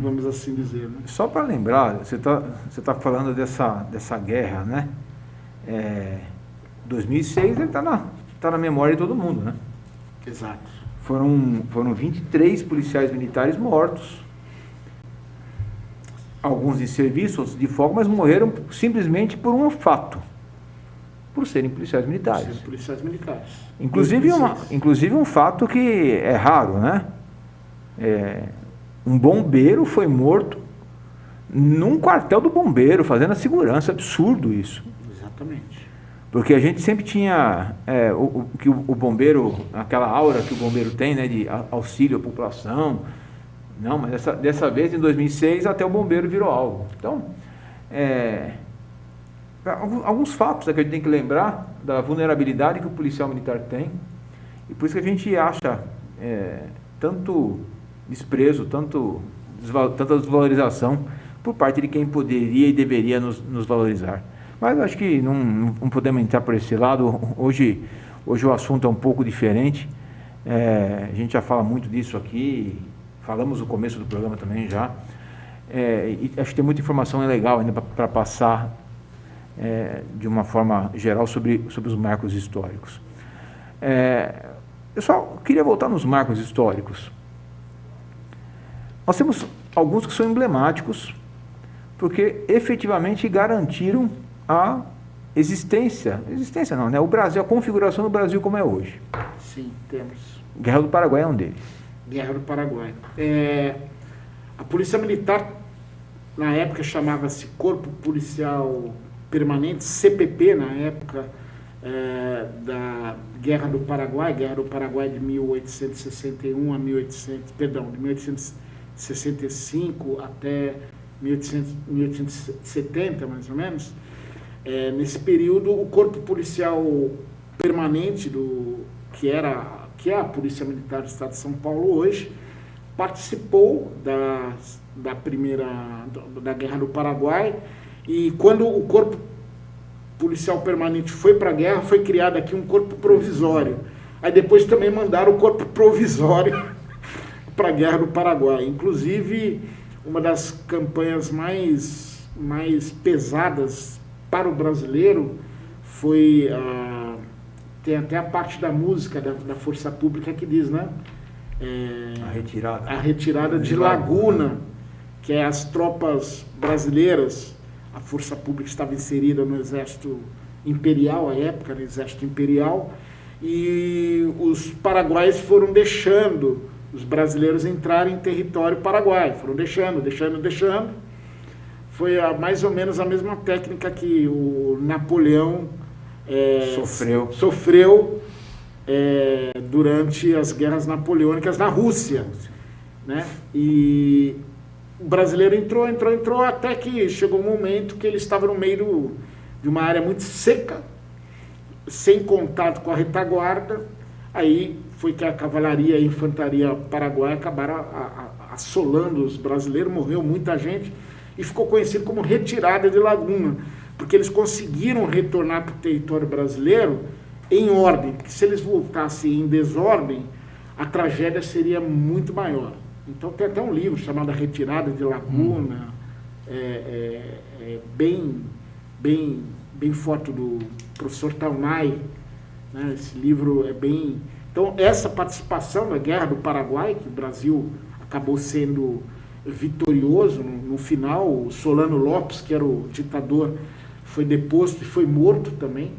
Speaker 3: vamos assim dizer. Né?
Speaker 4: Só para lembrar, você tá falando dessa guerra, né? 2006 ele tá na memória de todo mundo, né?
Speaker 3: Exato.
Speaker 4: Foram 23 policiais militares mortos. Alguns em serviços de folga, mas morreram simplesmente por um fato. Por serem policiais militares. Inclusive um fato que é raro, né? Um bombeiro foi morto num quartel do bombeiro, fazendo a segurança. Absurdo isso.
Speaker 3: Exatamente.
Speaker 4: Porque a gente sempre tinha o bombeiro, aquela aura que o bombeiro tem, né, de auxílio à população. Não, mas dessa vez, em 2006, até o bombeiro virou alvo. Então, alguns fatos que a gente tem que lembrar da vulnerabilidade que o policial militar tem, e por isso que a gente acha tanto desprezo, tanta desvalorização por parte de quem poderia e deveria nos valorizar. Mas acho que não podemos entrar por esse lado. Hoje o assunto é um pouco diferente. A gente já fala muito disso aqui, falamos no começo do programa também já. E acho que tem muita informação legal ainda para passar de uma forma geral sobre os marcos históricos. Eu só queria voltar nos marcos históricos. Nós temos alguns que são emblemáticos, porque efetivamente garantiram a existência não, né? O Brasil, a configuração do Brasil como é hoje.
Speaker 3: Sim, temos.
Speaker 4: Guerra do Paraguai é um deles.
Speaker 3: Guerra do Paraguai. A Polícia Militar, na época, chamava-se Corpo Policial Permanente, CPP, na época da Guerra do Paraguai de 1861 a de 1865 até 1870, mais ou menos. Nesse período, o Corpo Policial Permanente, que é a Polícia Militar do Estado de São Paulo hoje, participou da Guerra do Paraguai, e quando o Corpo Policial Permanente foi para a guerra, foi criado aqui um corpo provisório. Aí depois também mandaram o corpo provisório para a Guerra do Paraguai. Inclusive, uma das campanhas mais pesadas para o brasileiro foi... tem até a parte da música da Força Pública que diz, né?
Speaker 4: A
Speaker 3: retirada de Laguna, que é as tropas brasileiras. A Força Pública estava inserida no Exército Imperial, à época, no Exército Imperial, e os paraguaios foram deixando os brasileiros entrarem em território paraguaio. Foram deixando. Foi mais ou menos a mesma técnica que o Napoleão sofreu durante as guerras napoleônicas na Rússia, né? E o brasileiro entrou, até que chegou um momento que ele estava no meio de uma área muito seca, sem contato com a retaguarda. Aí foi que a cavalaria e a infantaria paraguaia acabaram assolando os brasileiros, morreu muita gente, e ficou conhecido como retirada de Laguna, porque eles conseguiram retornar para o território brasileiro em ordem, porque se eles voltassem em desordem, a tragédia seria muito maior. Então tem até um livro chamado A Retirada de Laguna, bem forte, do professor Taunay, né? Esse livro é bem... Então essa participação na Guerra do Paraguai, que o Brasil acabou sendo vitorioso no final, o Solano Lopes, que era o ditador, foi deposto e foi morto também,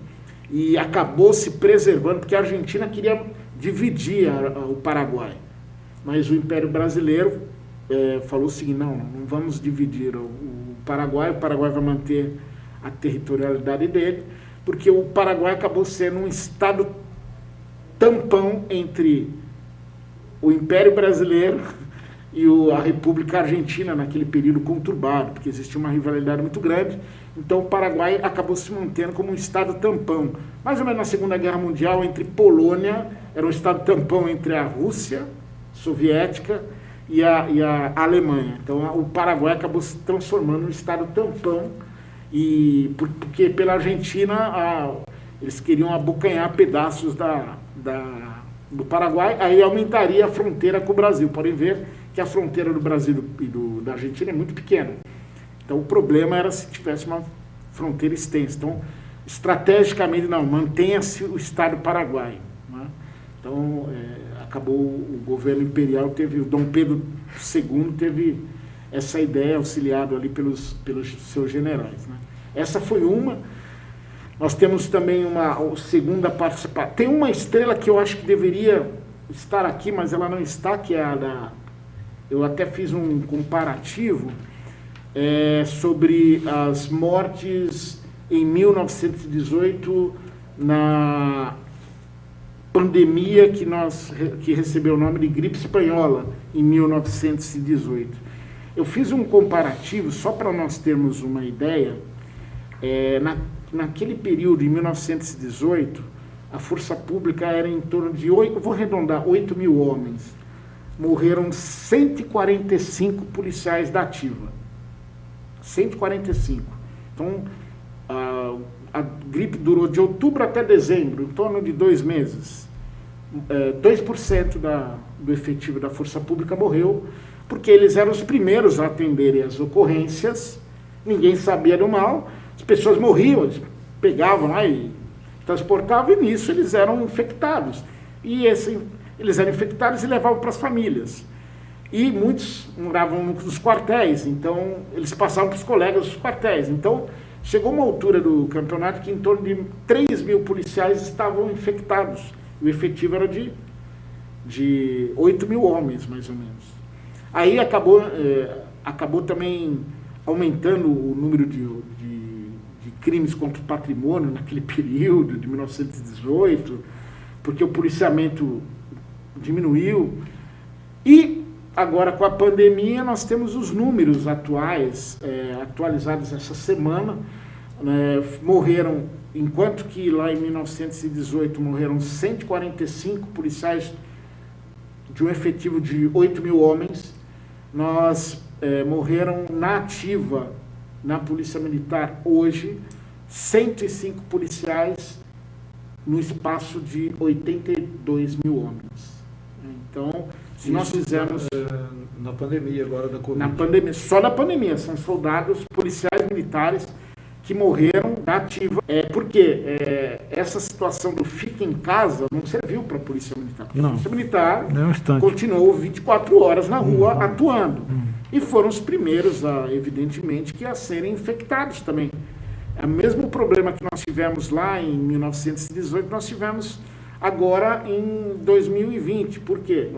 Speaker 3: e acabou se preservando, porque a Argentina queria dividir o Paraguai. Mas o Império Brasileiro falou o seguinte: não vamos dividir o Paraguai vai manter a territorialidade dele, porque o Paraguai acabou sendo um estado tampão entre o Império Brasileiro e a República Argentina, naquele período conturbado, porque existia uma rivalidade muito grande. Então o Paraguai acabou se mantendo como um estado tampão. Mais ou menos na Segunda Guerra Mundial, entre Polônia, era um estado tampão entre a Rússia soviética e a Alemanha. Então o Paraguai acabou se transformando num estado tampão, porque pela Argentina eles queriam abocanhar pedaços do Paraguai, aí aumentaria a fronteira com o Brasil. Podem ver que a fronteira do Brasil e da Argentina é muito pequena. Então o problema era se tivesse uma fronteira extensa. Então, estrategicamente, não, mantenha-se o Estado Paraguai. Né? Então, acabou o governo imperial, o Dom Pedro II teve essa ideia, auxiliado ali pelos seus generais. Né? Essa foi uma. Nós temos também uma segunda participação. Tem uma estrela que eu acho que deveria estar aqui, mas ela não está, que é a da... Eu até fiz um comparativo sobre as mortes em 1918 na pandemia que recebeu o nome de gripe espanhola em 1918. Eu fiz um comparativo, só para nós termos uma ideia, naquele período, em 1918, a força pública era em torno de 8 mil homens. Morreram 145 policiais da ativa. 145. Então, a gripe durou de outubro até dezembro, em torno de 2 meses. 2% do efetivo da força pública morreu, porque eles eram os primeiros a atenderem as ocorrências, ninguém sabia do mal, as pessoas morriam, eles pegavam lá e transportavam, e nisso eles eram infectados. E eles eram infectados e levavam para as famílias. E muitos moravam nos quartéis, então eles passavam para os colegas dos quartéis. Então, chegou uma altura do campeonato que em torno de 3 mil policiais estavam infectados. O efetivo era de 8 mil homens, mais ou menos. Aí acabou também aumentando o número de crimes contra o patrimônio naquele período de 1918, porque o policiamento diminuiu. E agora, com a pandemia, nós temos os números atuais, atualizados essa semana. Morreram, enquanto que lá em 1918 morreram 145 policiais de um efetivo de 8 mil homens, morreram na ativa, na Polícia Militar, hoje, 105 policiais no espaço de 82 mil homens. Então, se nós fizermos...
Speaker 1: Na pandemia agora da Covid.
Speaker 3: Na pandemia, só na pandemia, são soldados, policiais militares que morreram da ativa. Porque essa situação do fica em casa não serviu para a Polícia Militar. A Polícia Militar continuou 24 horas na rua atuando. E foram os primeiros, evidentemente, a serem infectados também. É o mesmo problema que nós tivemos lá em 1918, nós tivemos agora em 2020. Por quê?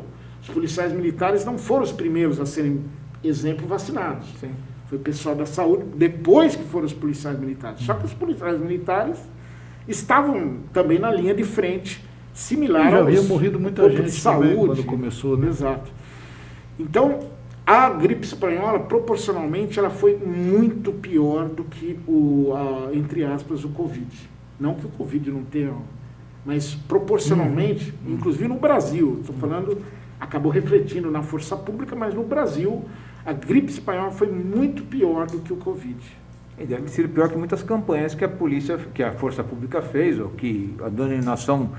Speaker 3: Os policiais militares não foram os primeiros a serem, exemplo, vacinados. Sim. Foi o pessoal da saúde, depois que foram os policiais militares. Só que os policiais militares estavam também na linha de frente, similar
Speaker 1: já havia morrido muita gente
Speaker 3: de saúde,
Speaker 1: também quando começou, né?
Speaker 3: Exato. Então, a gripe espanhola, proporcionalmente, ela foi muito pior do que entre aspas, o Covid. Não que o Covid não tenha, mas proporcionalmente, inclusive no Brasil, estou falando, acabou refletindo na força pública, mas no Brasil, a gripe espanhola foi muito pior do que o Covid.
Speaker 4: E deve ser pior que muitas campanhas que a força pública fez, ou que a denominação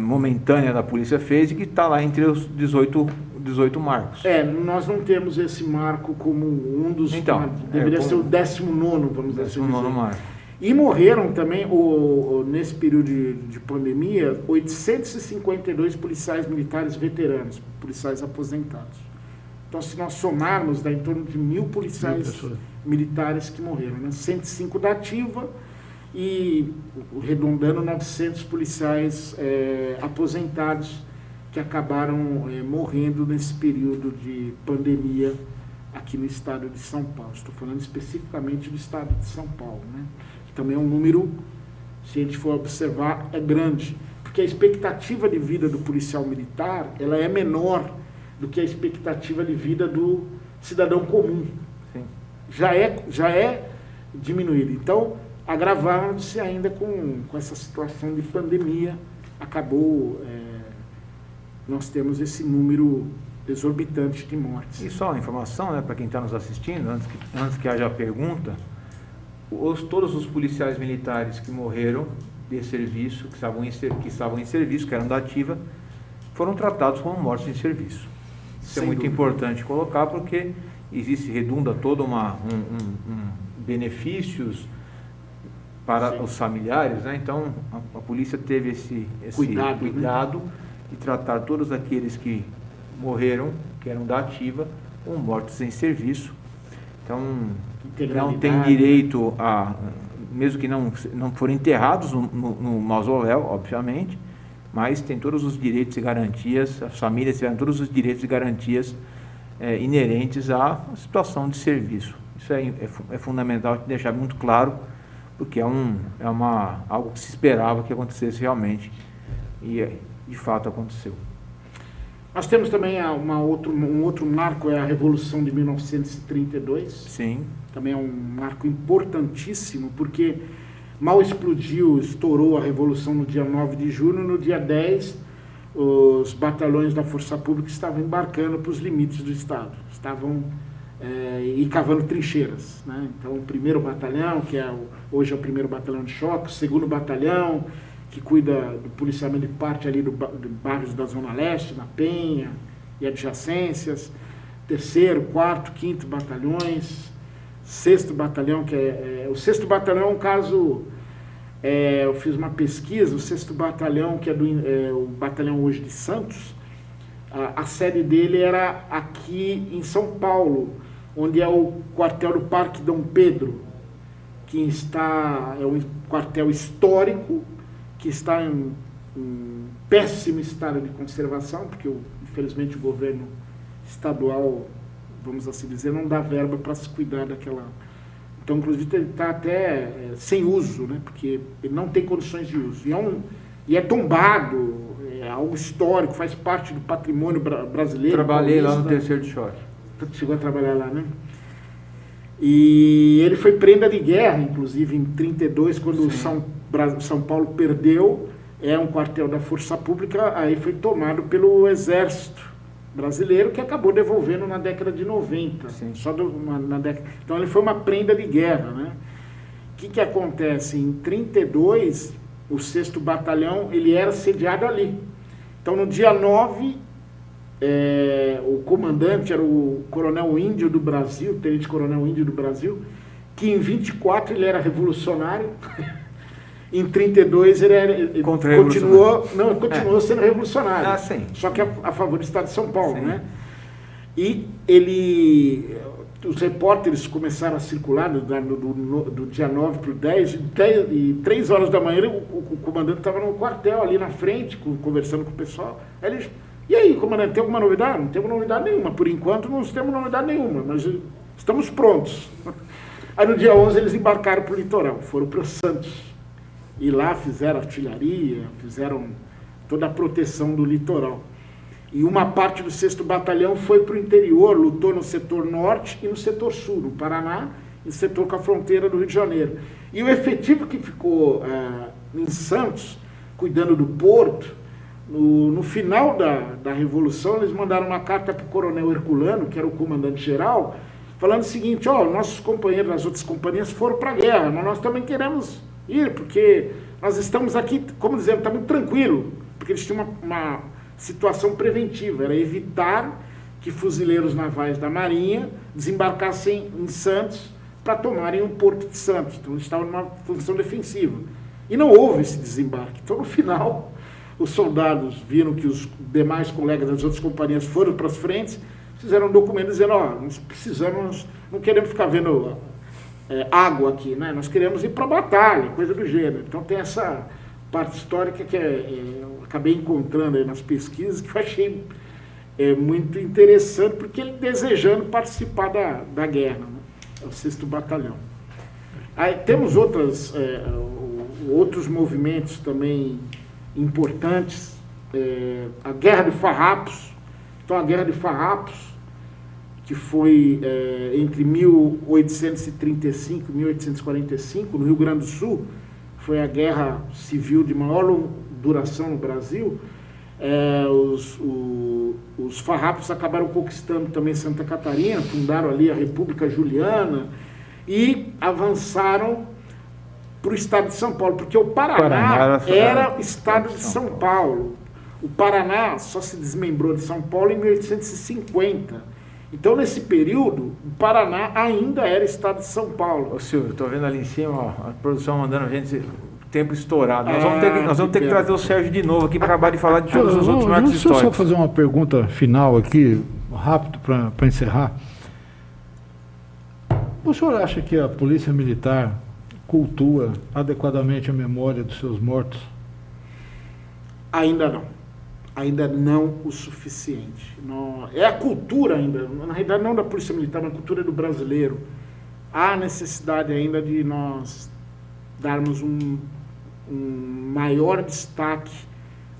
Speaker 4: momentânea da polícia fez, e que está lá entre os 18 marcos.
Speaker 3: Nós não temos esse marco como um dos...
Speaker 4: Então,
Speaker 3: deveria ser o 19º, vamos dizer assim.
Speaker 4: 19º marco.
Speaker 3: E morreram também, nesse período de pandemia, 852 policiais militares veteranos, policiais aposentados. Então, se nós somarmos, dá em torno de 1.000 policiais militares que morreram, né? 105 da ativa e, arredondando, 900 policiais aposentados que acabaram morrendo nesse período de pandemia aqui no estado de São Paulo. Estou falando especificamente do estado de São Paulo, né? Que também é um número, se a gente for observar, é grande, porque a expectativa de vida do policial militar, ela é menor do que a expectativa de vida do cidadão comum. Sim. Já é diminuída. Então, agravaram-se ainda com essa situação de pandemia, acabou, nós temos esse número exorbitante de mortes.
Speaker 4: E só uma informação, né, para quem está nos assistindo, antes que haja a pergunta, todos os policiais militares que morreram de serviço, que estavam em serviço, que eram da ativa, foram tratados como mortos em serviço. Isso é muito importante colocar, porque redunda todo benefícios para os familiares, né? Então a polícia teve esse cuidado de tratar todos aqueles que morreram, que eram da ativa, como mortos em serviço. Então não tem direito a, mesmo que não forem enterrados no mausoléu, obviamente, mas tem todos os direitos e garantias, as famílias tiveram todos os direitos e garantias inerentes à situação de serviço. Isso é fundamental deixar muito claro, porque algo que se esperava que acontecesse realmente, e de fato aconteceu.
Speaker 3: Nós temos também um outro marco, é a Revolução de 1932.
Speaker 4: Sim.
Speaker 3: Também é um marco importantíssimo, porque mal estourou a Revolução no dia 9 de junho, no dia 10, os batalhões da Força Pública estavam embarcando para os limites do Estado, estavam cavando trincheiras, né? Então, o 1º Batalhão, que hoje é o 1º Batalhão de Choque, o 2º Batalhão, que cuida do policiamento de parte ali do bairros da Zona Leste, na Penha e adjacências, 3º, 4º, 5º Batalhões, 6º Batalhão, que o 6º Batalhão é um caso, eu fiz uma pesquisa, o 6º Batalhão, que é o batalhão hoje de Santos, a sede dele era aqui em São Paulo, onde é o quartel do Parque Dom Pedro, que é um quartel histórico, que está em péssimo estado de conservação, porque infelizmente o governo estadual, vamos assim dizer, não dá verba para se cuidar daquela. Então, inclusive, ele está até sem uso, né? Porque ele não tem condições de uso. E é tombado, é algo histórico, faz parte do patrimônio brasileiro.
Speaker 4: Trabalhei lá no 3º de Choque.
Speaker 3: Chegou a trabalhar lá, né? E ele foi prenda de guerra, inclusive, em 1932, quando São Paulo perdeu, um quartel da Força Pública, aí foi tomado pelo Exército Brasileiro, que acabou devolvendo na década de 90. Na década. Então, ele foi uma prenda de guerra, né? O que acontece? Em 1932, o 6º Batalhão, ele era sediado ali. Então, no dia 9, o comandante era o Coronel Índio do Brasil, o Tenente Coronel Índio do Brasil, que em 24 ele era revolucionário. Em 32 ele continuou sendo revolucionário.
Speaker 4: Ah, sim.
Speaker 3: Só que a favor do Estado de São Paulo,
Speaker 4: sim.
Speaker 3: né? E os repórteres começaram a circular do dia 9 para o 10, e 3 horas da manhã o comandante estava no quartel ali na frente, conversando com o pessoal. Aí ele: e aí, comandante, tem alguma novidade? Não temos novidade nenhuma. Por enquanto, não temos novidade nenhuma, mas estamos prontos. Aí, no dia 11, eles embarcaram para o litoral, foram para Santos. E lá fizeram artilharia, fizeram toda a proteção do litoral. E uma parte do 6º Batalhão foi para o interior, lutou no setor norte e no setor sul, no Paraná, e no setor com a fronteira do Rio de Janeiro. E o efetivo que ficou em Santos, cuidando do porto, no final da Revolução, eles mandaram uma carta para o Coronel Herculano, que era o comandante-geral, falando o seguinte: nossos companheiros das outras companhias foram para a guerra, mas nós também queremos ir, porque nós estamos aqui, como dizendo, está muito tranquilo, porque eles tinham uma situação preventiva, era evitar que fuzileiros navais da Marinha desembarcassem em Santos para tomarem o porto de Santos. Então eles estavam numa função defensiva. E não houve esse desembarque. Então, no final, os soldados viram que os demais colegas das outras companhias foram para as frentes, fizeram um documento dizendo: nós precisamos, não queremos ficar vendo água aqui, né? Nós queremos ir para a batalha, coisa do gênero. Então tem essa parte histórica que eu acabei encontrando aí nas pesquisas, que eu achei muito interessante, porque ele desejando participar da guerra, né? É o 6º Batalhão. Aí temos outros movimentos também importantes, a Guerra de Farrapos. Então, a Guerra de Farrapos, que foi entre 1835 e 1845, no Rio Grande do Sul, foi a guerra civil de maior duração no Brasil. os farrapos acabaram conquistando também Santa Catarina, fundaram ali a República Juliana e avançaram para o estado de São Paulo, porque o Paraná era o estado de São Paulo. O Paraná só se desmembrou de São Paulo em 1850. Então, nesse período, o Paraná ainda era estado de São Paulo.
Speaker 4: Ô Silvio, estou vendo ali em cima, ó, a produção mandando a gente tempo estourado. Nós vamos ter que trazer o Sérgio de novo aqui para acabar de falar de todos os outros marcos
Speaker 1: Deixa eu
Speaker 4: históricos.
Speaker 1: só fazer uma pergunta final aqui, rápido, para encerrar. O senhor acha que a Polícia Militar cultua adequadamente a memória dos seus mortos?
Speaker 3: Ainda não. Ainda não o suficiente. É a cultura ainda, na realidade não da Polícia Militar, mas a cultura do brasileiro. Há necessidade ainda de nós darmos um maior destaque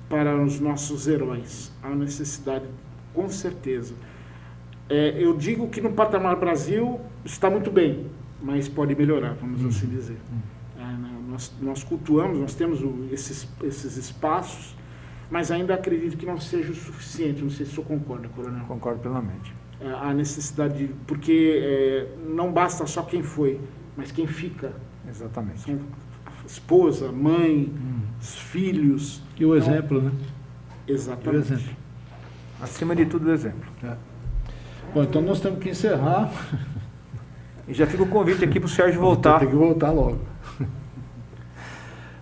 Speaker 3: para os nossos heróis. Há necessidade, com certeza. Eu digo que no patamar Brasil está muito bem, mas pode melhorar, vamos assim dizer. Nós cultuamos, nós temos esses espaços, mas ainda acredito que não seja o suficiente. Não sei se o senhor concorda, coronel.
Speaker 4: Concordo plenamente.
Speaker 3: A necessidade, porque não basta só quem foi, mas quem fica.
Speaker 4: Exatamente.
Speaker 3: São a esposa, mãe, os filhos.
Speaker 1: E o exemplo, né?
Speaker 3: Exatamente.
Speaker 1: E o exemplo.
Speaker 4: Acima de tudo, o exemplo.
Speaker 1: Bom, então nós temos que encerrar.
Speaker 4: E já fica o convite aqui para o Sérgio voltar.
Speaker 1: Tem que voltar logo.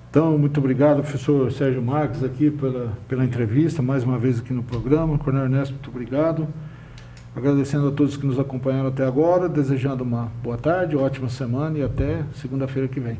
Speaker 1: Então, muito obrigado, professor Sérgio Marques, aqui pela entrevista, mais uma vez aqui no programa. Coronel Ernesto, muito obrigado. Agradecendo a todos que nos acompanharam até agora, desejando uma boa tarde, ótima semana e até segunda-feira que vem.